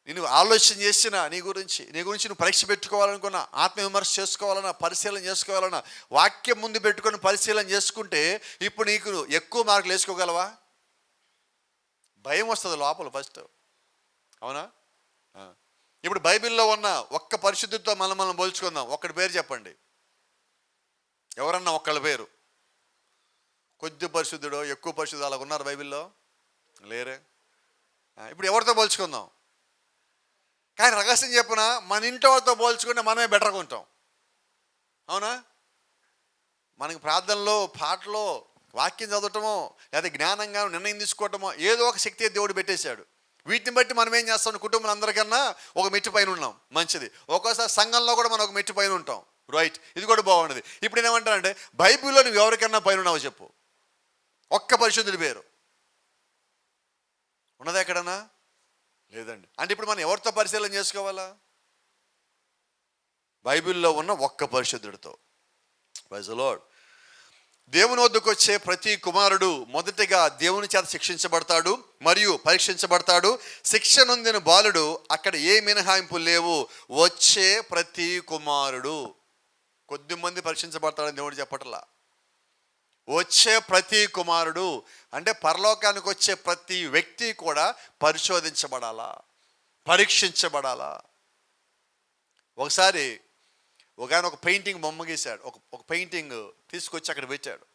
A: నేను ఆలోచన చేసిన నీ గురించి నువ్వు పరీక్ష పెట్టుకోవాలనుకున్నా, ఆత్మవిమర్శ చేసుకోవాలన్నా, పరిశీలన చేసుకోవాలన్నా, వాక్యం ముందు పెట్టుకొని పరిశీలన చేసుకుంటే ఇప్పుడు నీకు ఎక్కువ మార్కులు వేసుకోగలవా? భయం వస్తుంది లోపల ఫస్ట్, అవునా? ఇప్పుడు బైబిల్లో ఉన్న ఒక్క పరిశుద్ధితో మనం పోల్చుకుందాం. ఒక్కడి పేరు చెప్పండి. ఎవరన్నా ఒక్కళ్ళ పేరు. కొద్ది పరిశుద్ధుడో ఎక్కువ పరిశుద్ధుడు అలా ఉన్నారు బైబిల్లో? లేరే. ఇప్పుడు ఎవరితో పోల్చుకుందాం? కానీ రహస్యం చెప్పిన మన ఇంట్లో వాళ్ళతో పోల్చుకుంటే మనమే బెటర్గా ఉంటాం, అవునా? మనకి ప్రార్థనలో, పాటలో, వాక్యం చదవటమో లేదా జ్ఞానంగా నిర్ణయం తీసుకోవటమో ఏదో ఒక శక్తి దేవుడు పెట్టేశాడు. వీటిని బట్టి మనం ఏం చేస్తాం? కుటుంబం అందరికన్నా ఒక మెట్టు పైన ఉన్నాం, మంచిది. ఒక్కోసారి సంఘంలో కూడా మనం ఒక మెట్టు పైన ఉంటాం, రైట్. ఇది కూడా బాగుండదు. ఇప్పుడు నేనేమంటానంటే, బైబిల్లో నువ్వు ఎవరికన్నా పైన ఉన్నావో చెప్పు. ఒక్క పరిశుద్ధుడి పేరు ఉన్నది ఎక్కడన్నా? లేదండి. అంటే ఇప్పుడు మనం ఎవరితో పరిశీలన చేసుకోవాలా? బైబిల్లో ఉన్న ఒక్క పరిశుద్ధుడితో. Praise the lord. దేవుని వద్దకు వచ్చే ప్రతి కుమారుడు మొదటిగా దేవుని చేత శిక్షించబడతాడు మరియు పరీక్షించబడతాడు. శిక్ష నొందిన బాలుడు అక్కడ ఏ మినహాయింపులు లేవు. వచ్చే ప్రతి కుమారుడు, కొద్దిమంది పరీక్షించబడతాడని దేవుడు చెప్పట్లా. వచ్చే ప్రతి కుమారుడు అంటే పరలోకానికి వచ్చే ప్రతి వ్యక్తి కూడా పరిశోధించబడాలా, పరీక్షించబడాలా. ఒకసారి ఒక పెయింటింగ్ బొమ్మ గీశాడు. ఒక పెయింటింగ్ తీసుకొచ్చి అక్కడ పెట్టాడు.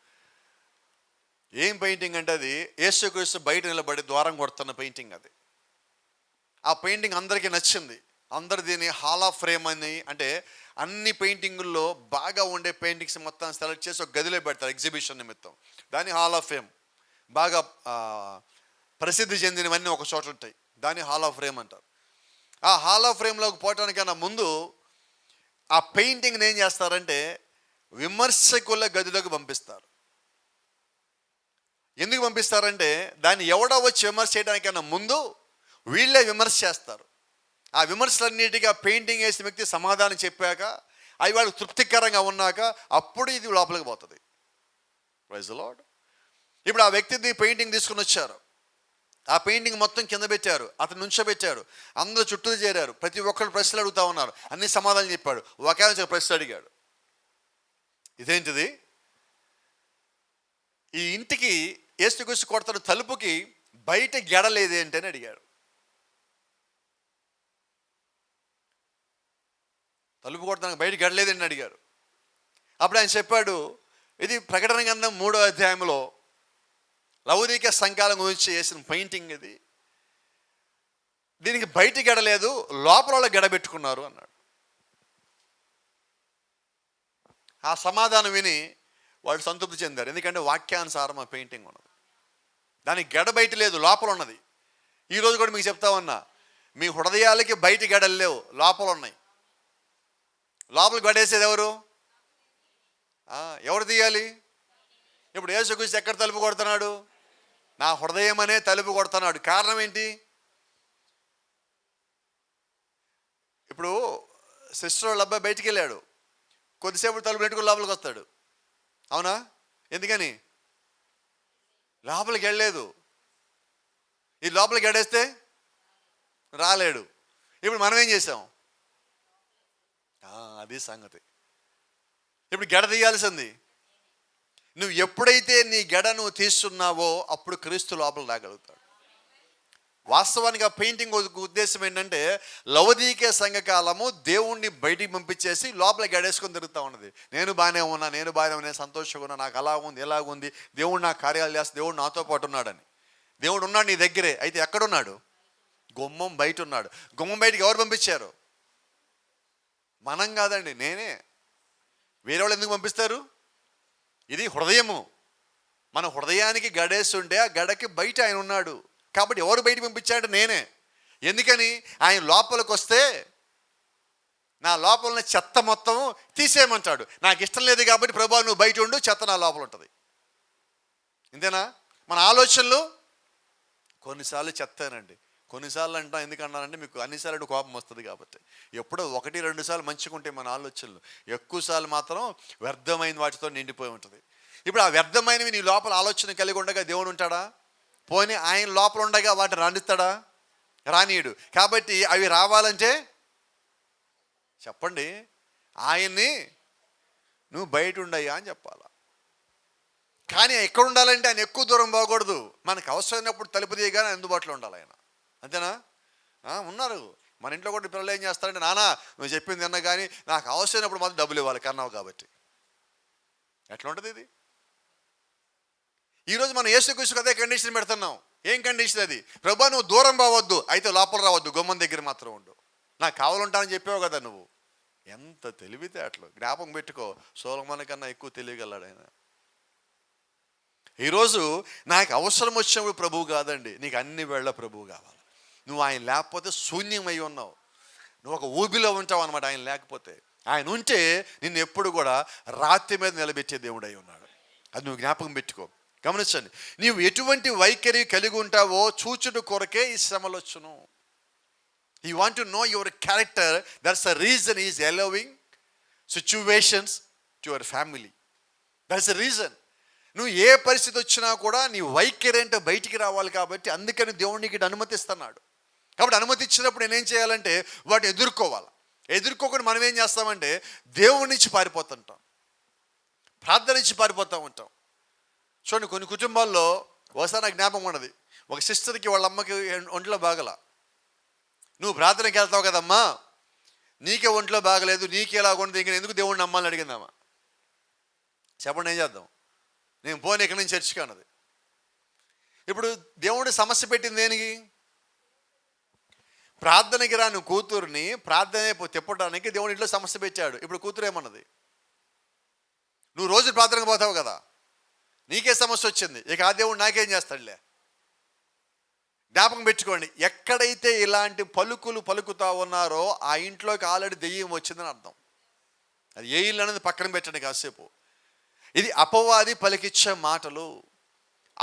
A: ఏం పెయింటింగ్ అంటే అది యేసుక్రీస్తు బయట నిలబడి ద్వారం కొడుతున్న పెయింటింగ్ అది. ఆ పెయింటింగ్ అందరికీ నచ్చింది. అందరు దీన్ని హాల్ ఆఫ్ ఫ్రేమ్ అని, అంటే అన్ని పెయింటింగుల్లో బాగా ఉండే పెయింటింగ్స్ మొత్తం సెలెక్ట్ చేసి ఒక గదిలో పెడతారు ఎగ్జిబిషన్ నిమిత్తం. దాన్ని హాల్ ఆఫ్ ఫేమ్. బాగా ప్రసిద్ధి చెందినవన్నీ ఒక చోట ఉంటాయి, దాన్ని హాల్ ఆఫ్ ఫ్రేమ్ అంటారు. ఆ హాల్ ఆఫ్ ఫ్రేమ్లోకి పోవటానికన్నా ముందు ఆ పెయింటింగ్ని ఏం చేస్తారంటే విమర్శకుల గదిలోకి పంపిస్తారు. ఎందుకు పంపిస్తారంటే దాన్ని ఎవడో వచ్చి విమర్శ చేయడానికన్నా ముందు వీళ్ళే విమర్శ చేస్తారు. ఆ విమర్శలన్నిటిగా పెయింటింగ్ వేసిన వ్యక్తి సమాధానం చెప్పాక, అవి వాళ్ళకి తృప్తికరంగా ఉన్నాక అప్పుడు ఇది లోపలికి పోతుంది. Praise the Lord. ఇప్పుడు ఆ వ్యక్తిని పెయింటింగ్ తీసుకుని వచ్చారు. ఆ పెయింటింగ్ మొత్తం కింద పెట్టారు, అతను నుంచోబెట్టారు. అందరూ చుట్టూ చేరారు. ప్రతి ఒక్కరు ప్రశ్నలు అడుగుతూ ఉన్నారు. అన్ని సమాధానం చెప్పాడు. ఒక ప్రశ్న అడిగాడు, ఇదేంటిది? ఈ ఇంటికి యేసుక్రీస్తు కొడతాడు తలుపుకి బయట గెడలేదేంటి అని అడిగాడు. తలుపు కొడతానికి బయట గెడలేదని అడిగారు. అప్పుడు ఆయన చెప్పాడు, ఇది ప్రకటన గ్రంథం 3వ అధ్యాయంలో లౌకిక సంఘాల గురించి వేసిన పెయింటింగ్ ఇది. దీనికి బయట గెడలేదు, లోపల గెడబెట్టుకున్నారు అన్నాడు. ఆ సమాధానం విని వాళ్ళు సంతృప్తి చెందారు. ఎందుకంటే వాక్యానుసారం ఆ పెయింటింగ్ ఉన్నది. దానికి గెడ బయట లేదు, లోపల ఉన్నది. ఈరోజు కూడా మీకు చెప్తా ఉన్నా, మీ హృదయాలకి బయట గెడలు లేవు, లోపల ఉన్నాయి. లోపల గడేసేది ఎవరు? ఎవరు తీయాలి? ఇప్పుడు యేసుక్రీస్తు ఎక్కడ తలుపు కొడుతున్నాడు? నా హృదయం అనే తలుపు కొడుతున్నాడు. కారణం ఏంటి? ఇప్పుడు సిస్టర్ వాళ్ళ అబ్బాయి బయటికి వెళ్ళాడు, కొద్దిసేపు తలుపు పెట్టుకుని లోపలికి వస్తాడు, అవునా? ఎందుకని? లోపలికి వెళ్ళలేదు. ఈ లోపలికి గడేస్తే రాలేడు. ఇప్పుడు మనం ఏం చేసాం? అది సంగతి. ఇప్పుడు గెడ తీయాల్సింది. నువ్వు ఎప్పుడైతే నీ గెడ నువ్వు తీస్తున్నావో అప్పుడు క్రీస్తు లోపల రాగలుగుతాడు. వాస్తవానికి ఆ పెయింటింగ్ ఉద్దేశం ఏంటంటే, లవదీకే సంఘకాలము దేవుణ్ణి బయటికి పంపించేసి లోపల గడేసుకొని తిరుగుతూ ఉన్నది. నేను బాగానే ఉన్నా, నేను సంతోషంగా ఉన్నా, నాకు అలా ఉంది, ఎలాగుంది, దేవుడు నా కార్యాలు చేస్తే, దేవుడు నాతో పాటు ఉన్నాడని. దేవుడు ఉన్నాడు నీ దగ్గరే. అయితే ఎక్కడున్నాడు? గుమ్మం బయట ఉన్నాడు. గుమ్మం బయటికి ఎవరు పంపించారు? మనం కాదండి, నేనే. వేరే వాళ్ళు ఎందుకు పంపిస్తారు? ఇది హృదయము. మన హృదయానికి గడేస్తుంటే ఆ గడకి బయట ఆయన ఉన్నాడు. కాబట్టి ఎవరు బయట పంపించాడంటే నేనే. ఎందుకని? ఆయన లోపలికి వస్తే నా లోపల ఉన్న చెత్త మొత్తం తీసేయమంటాడు. నాకు ఇష్టం లేదు కాబట్టి ప్రభువా నువ్వు బయట ఉండు, చెత్త నా లోపల ఉంటుంది. ఇంతేనా? మన ఆలోచనలు కొన్నిసార్లు చెత్తేనండి. కొన్నిసార్లు అంటాం, ఎందుకన్నానంటే మీకు అన్నిసార్లు కోపం వస్తుంది కాబట్టి. ఎప్పుడో 1-2 సార్లు మంచిగుంటే మన ఆలోచనలు, ఎక్కువసార్లు మాత్రం వ్యర్థమైన వాటితో నిండిపోయి ఉంటుంది. ఇప్పుడు ఆ వ్యర్థమైనవి నీ లోపల ఆలోచన కలిగి ఉండగా దేవుడు ఉంటాడా? పోనీ ఆయన లోపల ఉండగా వాటిని రాణిస్తాడా? రానీయుడు. కాబట్టి అవి రావాలంటే చెప్పండి, ఆయన్ని నువ్వు బయట ఉండయ్యా అని చెప్పాలా. కానీ ఎక్కడ ఉండాలంటే ఆయన ఎక్కువ దూరం పోకూడదు. మనకు అవసరమైనప్పుడు తలుపు తీయగానే అందుబాటులో ఉండాలి ఆయన. అంతేనా? ఉన్నారు మన ఇంట్లో కూడా పిల్లలు ఏం చేస్తారంటే, నానా నువ్వు చెప్పింది అన్నా కానీ నాకు అవసరమైనప్పుడు మాత్రం డబ్బులు ఇవ్వాలి కన్నావు కాబట్టి. ఎట్లా ఉంటుంది ఇది? ఈరోజు మనం యేసుక్రీస్తుకు అదే కండిషన్ పెడుతున్నాం. ఏం కండిషన్ అది? ప్రభువా నువ్వు దూరం పోవద్దు, అయితే లోపల రావద్దు, గుమ్మం దగ్గర మాత్రం ఉండు, నాకు కావాలంటానని చెప్పావు కదా నువ్వు. ఎంత తెలివితే అట్లు జ్ఞాపకం పెట్టుకో, సొలొమోను కన్నా ఎక్కువ తెలియగలడు ఆయన. ఈరోజు నాకు అవసరం వచ్చినప్పుడు ప్రభువు కాదండి, నీకు అన్ని వేళ ప్రభువు కావాలి. నువ్వు ఆయన లేకపోతే శూన్యమై ఉన్నావు, నువ్వు ఒక ఊబిలో ఉంటావు అనమాట. ఆయన లేకపోతే, ఆయన ఉంటే నిన్ను ఎప్పుడు కూడా రాతి మీద నిలబెట్టే దేవుడై ఉన్నాడు. అది నువ్వు జ్ఞాపకం పెట్టుకో. గమనించండి, నీవు ఎటువంటి వైఖరి కలిగి ఉంటావో చూచుట కొరకే ఈ శ్రమలు వచ్చును. You want to know your character, that's the reason is allowing situations to your family. That's the reason. నువ్వు ఏ పరిస్థితి వచ్చినా కూడా నీ వైఖరి అంటే బయటికి రావాలి. కాబట్టి అందుకని దేవునికి అనుమతిస్తున్నాడు. కాబట్టి అనుమతి ఇచ్చినప్పుడు నేనేం చేయాలంటే వాటిని ఎదుర్కోవాలి. ఎదుర్కోకుండా మనం ఏం చేస్తామంటే దేవుడి నుంచి పారిపోతుంటాం, ప్రార్థన నుంచి పారిపోతూ ఉంటాం. చూడండి, కొన్ని కుటుంబాల్లో ఒకసారి నాకు జ్ఞాపకం ఉన్నది. ఒక సిస్టర్కి వాళ్ళ అమ్మకి ఒంట్లో బాగల. నువ్వు ప్రార్థనకి వెళ్తావు కదమ్మా, నీకే ఒంట్లో బాగలేదు, నీకే ఎలాగుంటుంది, ఇంక ఎందుకు దేవుడిని నమ్మాలని అడిగిందమ్మా. చెప్పండి ఏం చేద్దాం? నేను పోనీ ఇక్కడి నుంచి చర్చికి అన్నది. ఇప్పుడు దేవుడు సమస్య పెట్టింది దేనికి? ప్రార్థనకి రాని కూతురుని ప్రార్థన తిప్పడానికి దేవుడు ఇంట్లో సమస్య పెట్టాడు. ఇప్పుడు కూతురు ఏమన్నది? నువ్వు రోజు ప్రార్థనకు పోతావు కదా, నీకే సమస్య వచ్చింది, ఇక ఆ దేవుడు నాకేం చేస్తాడులే. జ్ఞాపకం పెట్టుకోండి, ఎక్కడైతే ఇలాంటి పలుకులు పలుకుతా ఉన్నారో ఆ ఇంట్లోకి ఆల్రెడీ దెయ్యం వచ్చిందని అర్థం. అది ఏ ఇల్లు అనేది పక్కన పెట్టండి కాసేపు. ఇది అపవాది పలికిచ్చే మాటలు.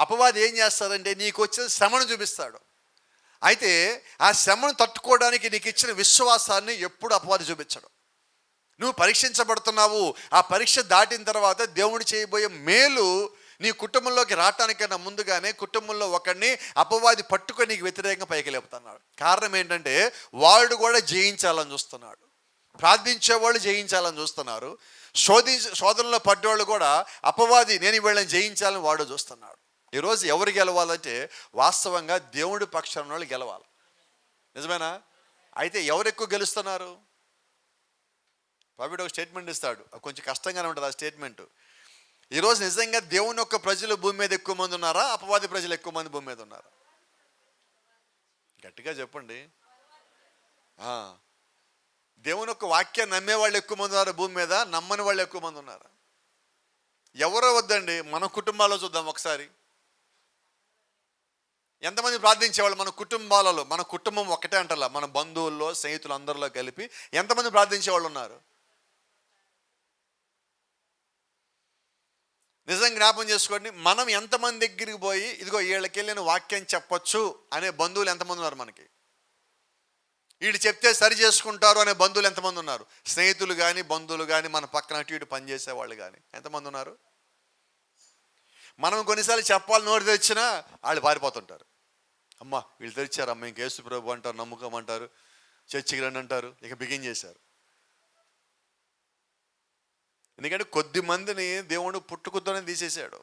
A: అపవాది ఏం చేస్తాడంటే నీకు వచ్చిన శ్రమను చూపిస్తాడు. అయితే ఆ శ్రమను తట్టుకోవడానికి నీకు ఇచ్చిన విశ్వాసాన్ని ఎప్పుడు అపవాది చూపించడు. నువ్వు పరీక్షించబడుతున్నావు, ఆ పరీక్ష దాటిన తర్వాత దేవుడు చేయబోయే మేలు నీ కుటుంబంలోకి రావటానికన్నా ముందుగానే కుటుంబంలో ఒకరిని అపవాది పట్టుకొని నీకు వ్యతిరేకంగా పైకి లేపుతున్నాడు. కారణం ఏంటంటే వాడు కూడా జయించాలని చూస్తున్నాడు. ప్రార్థించేవాళ్ళు జయించాలని చూస్తున్నారు. శోధనలో పడ్డవాళ్ళు కూడా అపవాది నేను వీళ్ళని జయించాలని వాడు చూస్తున్నాడు. ఈరోజు ఎవరు గెలవాలంటే వాస్తవంగా దేవుడి పక్షాన వాళ్ళు గెలవాలి. నిజమేనా? అయితే ఎవరు ఎక్కువ గెలుస్తున్నారు? ప్రభుడు ఒక స్టేట్మెంట్ ఇస్తాడు, కొంచెం కష్టంగానే ఉంటుంది ఆ స్టేట్మెంట్. ఈరోజు నిజంగా దేవుని యొక్క ప్రజలు భూమి మీద ఎక్కువ మంది ఉన్నారా, అపవాది ప్రజలు ఎక్కువ మంది భూమి మీద ఉన్నారా? గట్టిగా చెప్పండి. దేవుని యొక్క వాక్యాన్ని నమ్మే వాళ్ళు ఎక్కువ మంది ఉన్నారు భూమి మీద, నమ్మని వాళ్ళు ఎక్కువ మంది ఉన్నారు. ఎవరో వద్దండి, మన కుటుంబాల్లో చూద్దాం ఒకసారి. ఎంతమంది ప్రార్థించేవాళ్ళు మన కుటుంబాలలో? మన కుటుంబం ఒక్కటే అంటలా, మన బంధువుల్లో స్నేహితులు అందరిలో కలిపి ఎంతమంది ప్రార్థించేవాళ్ళు ఉన్నారు? నిజంగా జ్ఞాపం చేసుకోండి. మనం ఎంతమంది దగ్గరికి పోయి ఇదిగో వీళ్ళకి నేను వాక్యం చెప్పొచ్చు అనే బంధువులు ఎంతమంది ఉన్నారు మనకి? వీళ్ళు చెప్తే సరి చేసుకుంటారు అనే బంధువులు ఎంతమంది ఉన్నారు? స్నేహితులు కానీ బంధువులు కానీ మన పక్కన అటు ఇటు పనిచేసే వాళ్ళు కానీ ఎంతమంది ఉన్నారు? మనం కొన్నిసార్లు చెప్పాలి నోరు తెచ్చినా వాళ్ళు పారిపోతుంటారు. అమ్మ వీళ్ళు తెచ్చారమ్మ, ఇంక యేసు ప్రభు అంటారు, నమ్ముకం అంటారు, చర్చికి రండి అంటారు, ఇక బిగిన్ చేశారు. ఎందుకంటే కొద్ది మందిని దేవుడు పుట్టుకుతోనే తీసేశాడు.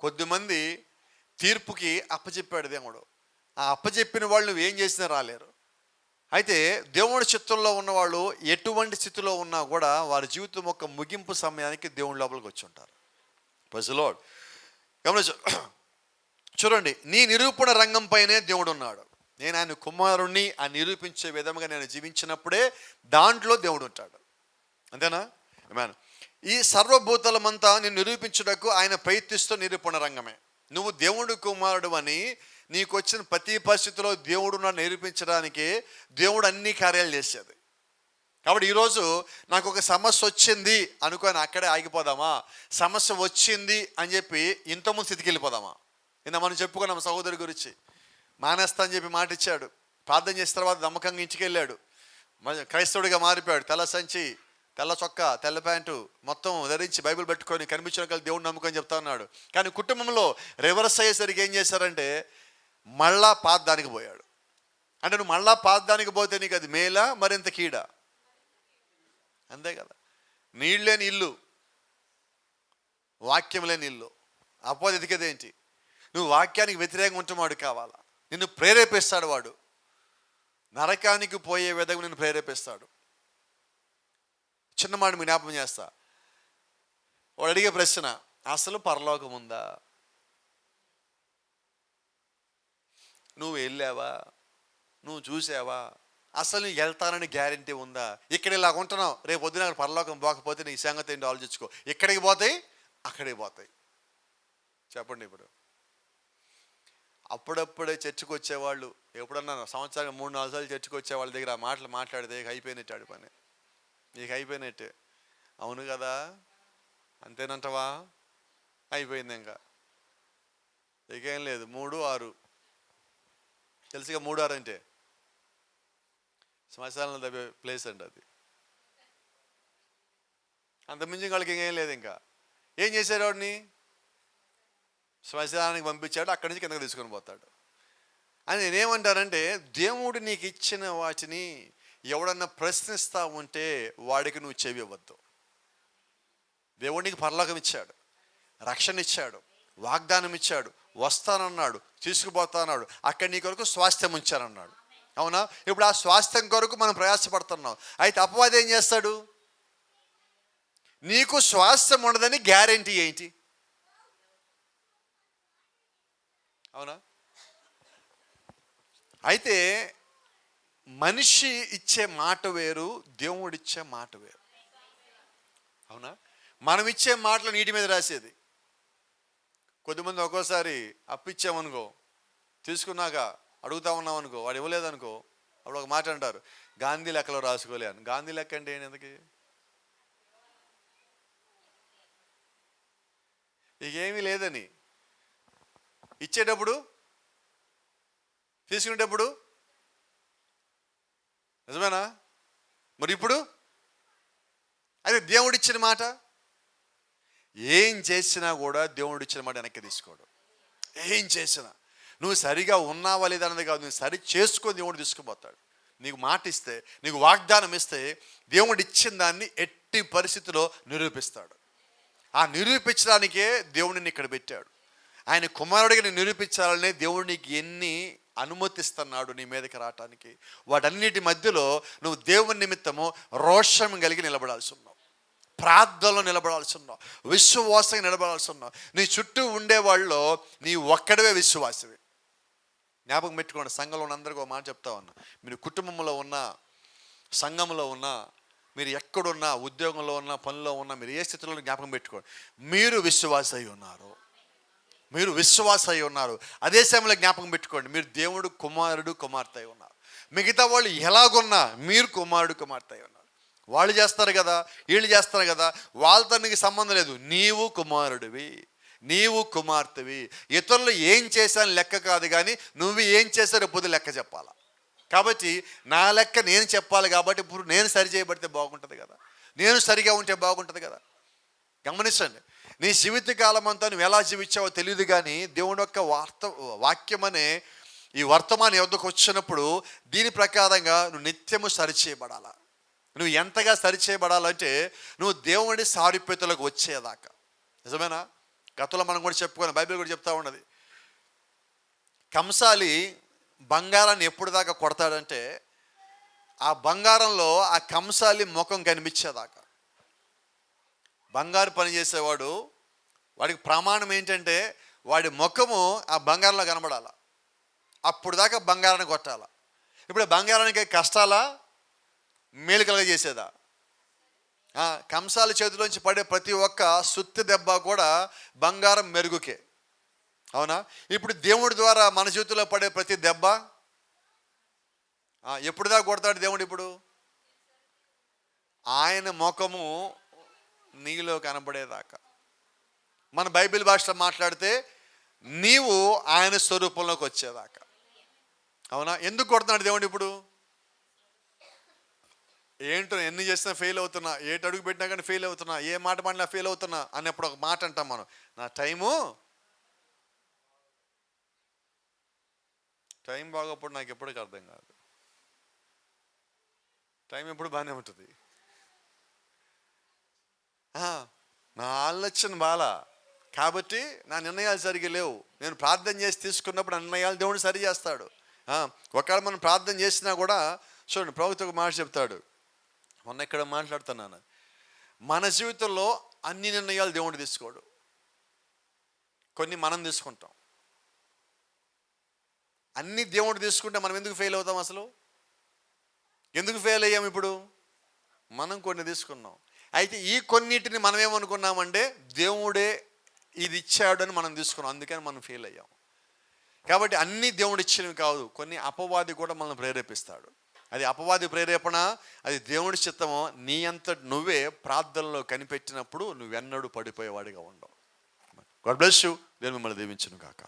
A: కొద్దిమంది తీర్పుకి అప్పచెప్పాడు దేవుడు. ఆ అప్పచెప్పిన వాళ్ళు నువ్వు ఏం చేసినా రాలేరు. అయితే దేవుడి చిత్తంలో ఉన్నవాళ్ళు ఎటువంటి స్థితిలో ఉన్నా కూడా వారి జీవితం ఒక ముగింపు సమయానికి దేవుడి లోపలికి వచ్చి ఉంటారు. Praise the Lord. గమనించు, చూడండి, నీ నిరూపణ రంగం పైనే దేవుడు ఉన్నాడు. నేను ఆయన కుమారుణ్ణి అని నిరూపించే విధంగా నేను జీవించినప్పుడే దాంట్లో దేవుడు ఉంటాడు. అంతేనా? ఆమేన్. ఈ సర్వభూతలమంతా నేను నిరూపించుటకు ఆయన ప్రయత్నిస్తూ నిరూపణ రంగమే. నువ్వు దేవుడు కుమారుడు అని నీకు వచ్చిన ప్రతి పరిస్థితిలో దేవుడు నన్ను నిరూపించడానికి దేవుడు అన్ని కార్యాలు చేసేది. కాబట్టి ఈరోజు నాకు ఒక సమస్య వచ్చింది అనుకొని అక్కడే ఆగిపోదామా? సమస్య వచ్చింది అని చెప్పి ఇంతకుముందు స్థితికి వెళ్ళిపోదామా? నిన్న మనం చెప్పుకున్నాం సహోదరి గురించి. మానేస్తా అని చెప్పి మాట ఇచ్చాడు, ప్రార్థన చేసిన తర్వాత నమ్మకంగా ఇంటికి వెళ్ళాడు, క్రైస్తవుడిగా మారిపోయాడు. తెల్ల సంచి, తెల్ల చొక్కా, తెల్ల ప్యాంటు మొత్తం ధరించి బైబిల్ పెట్టుకొని కనిపించిన కలిసి దేవుడు నమ్ముకొని చెప్తా ఉన్నాడు. కానీ కుటుంబంలో రివర్స్ అయ్యేసరికి ఏం చేశారంటే మళ్ళా పాతదానికి పోయాడు. అంటే నువ్వు మళ్ళా పాతదానికి పోతే నీకు అది మేలా మరింత కీడా? అంతే కదా. నీళ్ళు లేని ఇల్లు, వాక్యం లేని ఇల్లు, అపోది ఎదిగేదేంటి? నువ్వు వాక్యానికి వ్యతిరేకంగా ఉంటున్నాడు కావాలా? నిన్ను ప్రేరేపిస్తాడు వాడు, నరకానికి పోయే విధంగా నిన్ను ప్రేరేపిస్తాడు. చిన్న మాట మీ జ్ఞాపకం చేస్తా. వాడు అడిగే ప్రశ్న, అసలు పరలోకం ఉందా? నువ్వు వెళ్ళావా? నువ్వు చూసావా? అసలు నీకు వెళ్తానని గ్యారంటీ ఉందా? ఇక్కడ ఇలా ఉంటున్నావు, రేపు పొద్దున అక్కడ పరలోకం పోకపోతే నీ సంగతి ఏంటో ఆలోచించుకో. ఎక్కడికి పోతాయి? అక్కడికి పోతాయి. చెప్పండి. ఇప్పుడు అప్పుడప్పుడే చర్చకు వచ్చేవాళ్ళు, ఎప్పుడన్నా సంవత్సరానికి 3-4 సార్లు చర్చకు వచ్చే వాళ్ళ దగ్గర ఆ మాటలు మాట్లాడితే ఇక అయిపోయినట్టు ఆడి పని, ఇక అయిపోయినట్టే. అవును కదా, అంతేనంటవా? అయిపోయింది. ఇంకా ఇకేం లేదు. 3-6 తెలుసుగా. 3-6 అంటే శ్మశానంలో తప్పే ప్లేస్ అండి అది. అంతమించి వాళ్ళకి ఇంకేం లేదు. ఇంకా ఏం చేశాడు? వాడిని శ్మశానానికి పంపించాడు, అక్కడి నుంచి కిందకి తీసుకొని పోతాడు. అని నేనేమంటానంటే, దేవుడు నీకు ఇచ్చిన వాటిని ఎవడన్నా ప్రశ్నిస్తా ఉంటే వాడికి నువ్వు చెవి ఇవ్వద్దు. దేవుడు నీకు పరలోకం ఇచ్చాడు, రక్షణ ఇచ్చాడు, వాగ్దానం ఇచ్చాడు, వస్తానన్నాడు, తీసుకుపోతాన్నాడు, అక్కడ నీ కొరకు స్వాస్థ్యం ఉంచానన్నాడు. అవునా? ఇప్పుడు ఆ స్వాస్థ్యం కొరకు మనం ప్రయాసపడుతున్నాం. అయితే అపవాది ఏం చేస్తాడు? నీకు స్వాస్థ్యం ఉండదని గ్యారెంటీ ఏంటి? అవునా? అయితే మనిషి ఇచ్చే మాట వేరు, దేవుడిచ్చే మాట వేరు. అవునా? మనం ఇచ్చే మాటలు నీటి మీద రాసేది. కొద్దిమంది ఒక్కోసారి అప్పిచ్చామనుకో, తీసుకున్నాక అడుగుతా ఉన్నాం అనుకో, వాడు ఇవ్వలేదనుకో, అప్పుడు ఒక మాట అంటారు, గాంధీ లెక్కలో రాసుకోలే అని. గాంధీ లెక్క అంటే ఏంటి? ఎందుకు? ఇకేమీ లేదని. ఇచ్చేటప్పుడు, తీసుకునేటప్పుడు నిజమేనా? మరి ఇప్పుడు అదే దేవుడిచ్చిన మాట. ఏం చేసినా కూడా దేవుడిచ్చిన మాట వెనక్కి తీసుకోడు. ఏం చేసినా నువ్వు సరిగా ఉన్నావా లేదా అన్నది కాదు, నువ్వు సరి చేసుకొని దేవుడు తీసుకుపోతాడు. నీకు మాట ఇస్తే, నీకు వాగ్దానం ఇస్తే దేవుడు ఇచ్చిన దాన్ని ఎట్టి పరిస్థితిలో నిరూపిస్తాడు. ఆ నిరూపించడానికే దేవుడిని ఇక్కడ పెట్టాడు. ఆయన కుమారుడిగా నేను నిరూపించాలనే దేవుడు నీకు ఎన్ని అనుమతిస్తున్నాడు నీ మీదకి రావటానికి. వాటన్నిటి మధ్యలో నువ్వు దేవుని నిమిత్తము రోషం కలిగి నిలబడాల్సి ఉన్నావు, ప్రార్థనలో నిలబడాల్సి ఉన్నావు, విశ్వాసంగా నిలబడాల్సి ఉన్నావు. నీ చుట్టూ ఉండేవాళ్ళలో నీ ఒక్కడవే విశ్వాసమే. జ్ఞాపకం పెట్టుకోండి. సంఘంలో ఉన్న అందరికీ ఒక మాట చెప్తా ఉన్నా, మీరు కుటుంబంలో ఉన్నా, సంఘంలో ఉన్నా, మీరు ఎక్కడున్నా, ఉద్యోగంలో ఉన్నా, పనిలో ఉన్నా, మీరు ఏ స్థితిలో జ్ఞాపకం పెట్టుకోండి, మీరు విశ్వాస అయి ఉన్నారు. మీరు విశ్వాస అయి ఉన్నారు. అదే సమయంలో జ్ఞాపకం పెట్టుకోండి, మీరు దేవుడు కుమారుడు కుమార్తె అయి ఉన్నారు. మిగతా వాళ్ళు ఎలాగున్నా మీరు కుమారుడు కుమార్తె అయి ఉన్నారు. వాళ్ళు చేస్తారు కదా, వీళ్ళు చేస్తారు కదా, వాళ్ళతో నీకు సంబంధం లేదు. నీవు కుమారుడివి, నీవు కుమార్తెవి. ఇతరులు ఏం చేశాను లెక్క కాదు, కానీ నువ్వు ఏం చేశారో పొద్దు లెక్క చెప్పాలా. కాబట్టి నా లెక్క నేను చెప్పాలి. కాబట్టి ఇప్పుడు నేను సరి చేయబడితే బాగుంటుంది కదా, నేను సరిగా ఉంటే బాగుంటుంది కదా. గమనించండి, నీ జీవితకాలం అంతా నువ్వు ఎలా జీవించావో తెలియదు, కానీ దేవుని యొక్క వాక్యం అనే ఈ వర్తమానం వద్దకు వచ్చినప్పుడు దీని ప్రకారంగా నువ్వు నిత్యము సరిచేయబడాలా. నువ్వు ఎంతగా సరిచేయబడాలంటే నువ్వు దేవుడి సారూప్యతలకు వచ్చేదాకా. నిజమేనా? గతంలో మనం కూడా చెప్పుకున్నాం, బైబిల్ కూడా చెప్తా ఉన్నది, కంసాలి బంగారాన్ని ఎప్పుడు దాకా కొడతాడంటే ఆ బంగారంలో ఆ కంసాలి ముఖం కనిపించేదాకా. బంగారు పని చేసేవాడు, వాడికి ప్రమాణం ఏంటంటే వాడి ముఖము ఆ బంగారంలో కనబడాల, అప్పుడు దాకా బంగారాన్ని కొట్టాల. ఇప్పుడు బంగారానికి కష్టాలా మేలు కలగజేసేదా? కంసాల చేతిలోంచి పడే ప్రతి ఒక్క సుత్తి దెబ్బ కూడా బంగారం మెరుగుకే, అవునా? ఇప్పుడు దేవుడి ద్వారా మన చేతిలో పడే ప్రతి దెబ్బ ఎప్పుడు దాకా కొడతాడు దేవుడు? ఇప్పుడు ఆయన ముఖము నీలో కనబడేదాకా. మన బైబిల్ భాషలో మాట్లాడితే నీవు ఆయన స్వరూపంలోకి వచ్చేదాకా, అవునా? ఎందుకు కొడుతున్నాడు దేవుడు? ఇప్పుడు ఏంటో ఎన్ని చేసినా ఫెయిల్ అవుతున్నా, ఏటి అడుగు పెట్టినా కానీ ఫెయిల్ అవుతున్నా, ఏ మాట మాడినా ఫెయిల్ అవుతున్నా అన్నప్పుడు ఒక మాట అంటాం మనం, నా టైం బాగోప్పుడు నాకు ఎప్పటికీ అర్థం కాదు. టైం ఎప్పుడు బాగానే ఉంటుంది. నా ఆలోచన బాలా కాబట్టి నా నిర్ణయాలు సరిగా లేవు. నేను ప్రార్థన చేసి తీసుకున్నప్పుడు నిర్ణయాలు దేవుడు సరి చేస్తాడు. ఒకవేళ మనం ప్రార్థన చేసినా కూడా చూడండి, ప్రభుత్వ ఒక మాట చెప్తాడు, మొన్న ఇక్కడ మాట్లాడుతున్నాను, మన జీవితంలో అన్ని నిర్ణయాలు దేవుడు తీసుకోడు, కొన్ని మనం తీసుకుంటాం. అన్ని దేవుడు తీసుకుంటే మనం ఎందుకు ఫెయిల్ అవుతాం? అసలు ఎందుకు ఫెయిల్ అయ్యాం? ఇప్పుడు మనం కొన్ని తీసుకున్నాం. అయితే ఈ కొన్నిటిని మనం ఏమనుకున్నామంటే దేవుడే ఇది ఇచ్చాడు అని మనం తీసుకున్నాం, అందుకని మనం ఫెయిల్ అయ్యాం. కాబట్టి అన్ని దేవుడు ఇచ్చినవి కాదు, కొన్ని అపవాది కూడా మనల్ని ప్రేరేపిస్తాడు. అది అపవాది ప్రేరేపణ, అది దేవుడి చిత్తమో నీ అంతటి నువ్వే ప్రార్థనలో కనిపెట్టినప్పుడు నువ్వెన్నడూ పడిపోయేవాడిగా ఉండవు. God bless you. దేవుడు మిమ్మల్ని దీవించును గాక.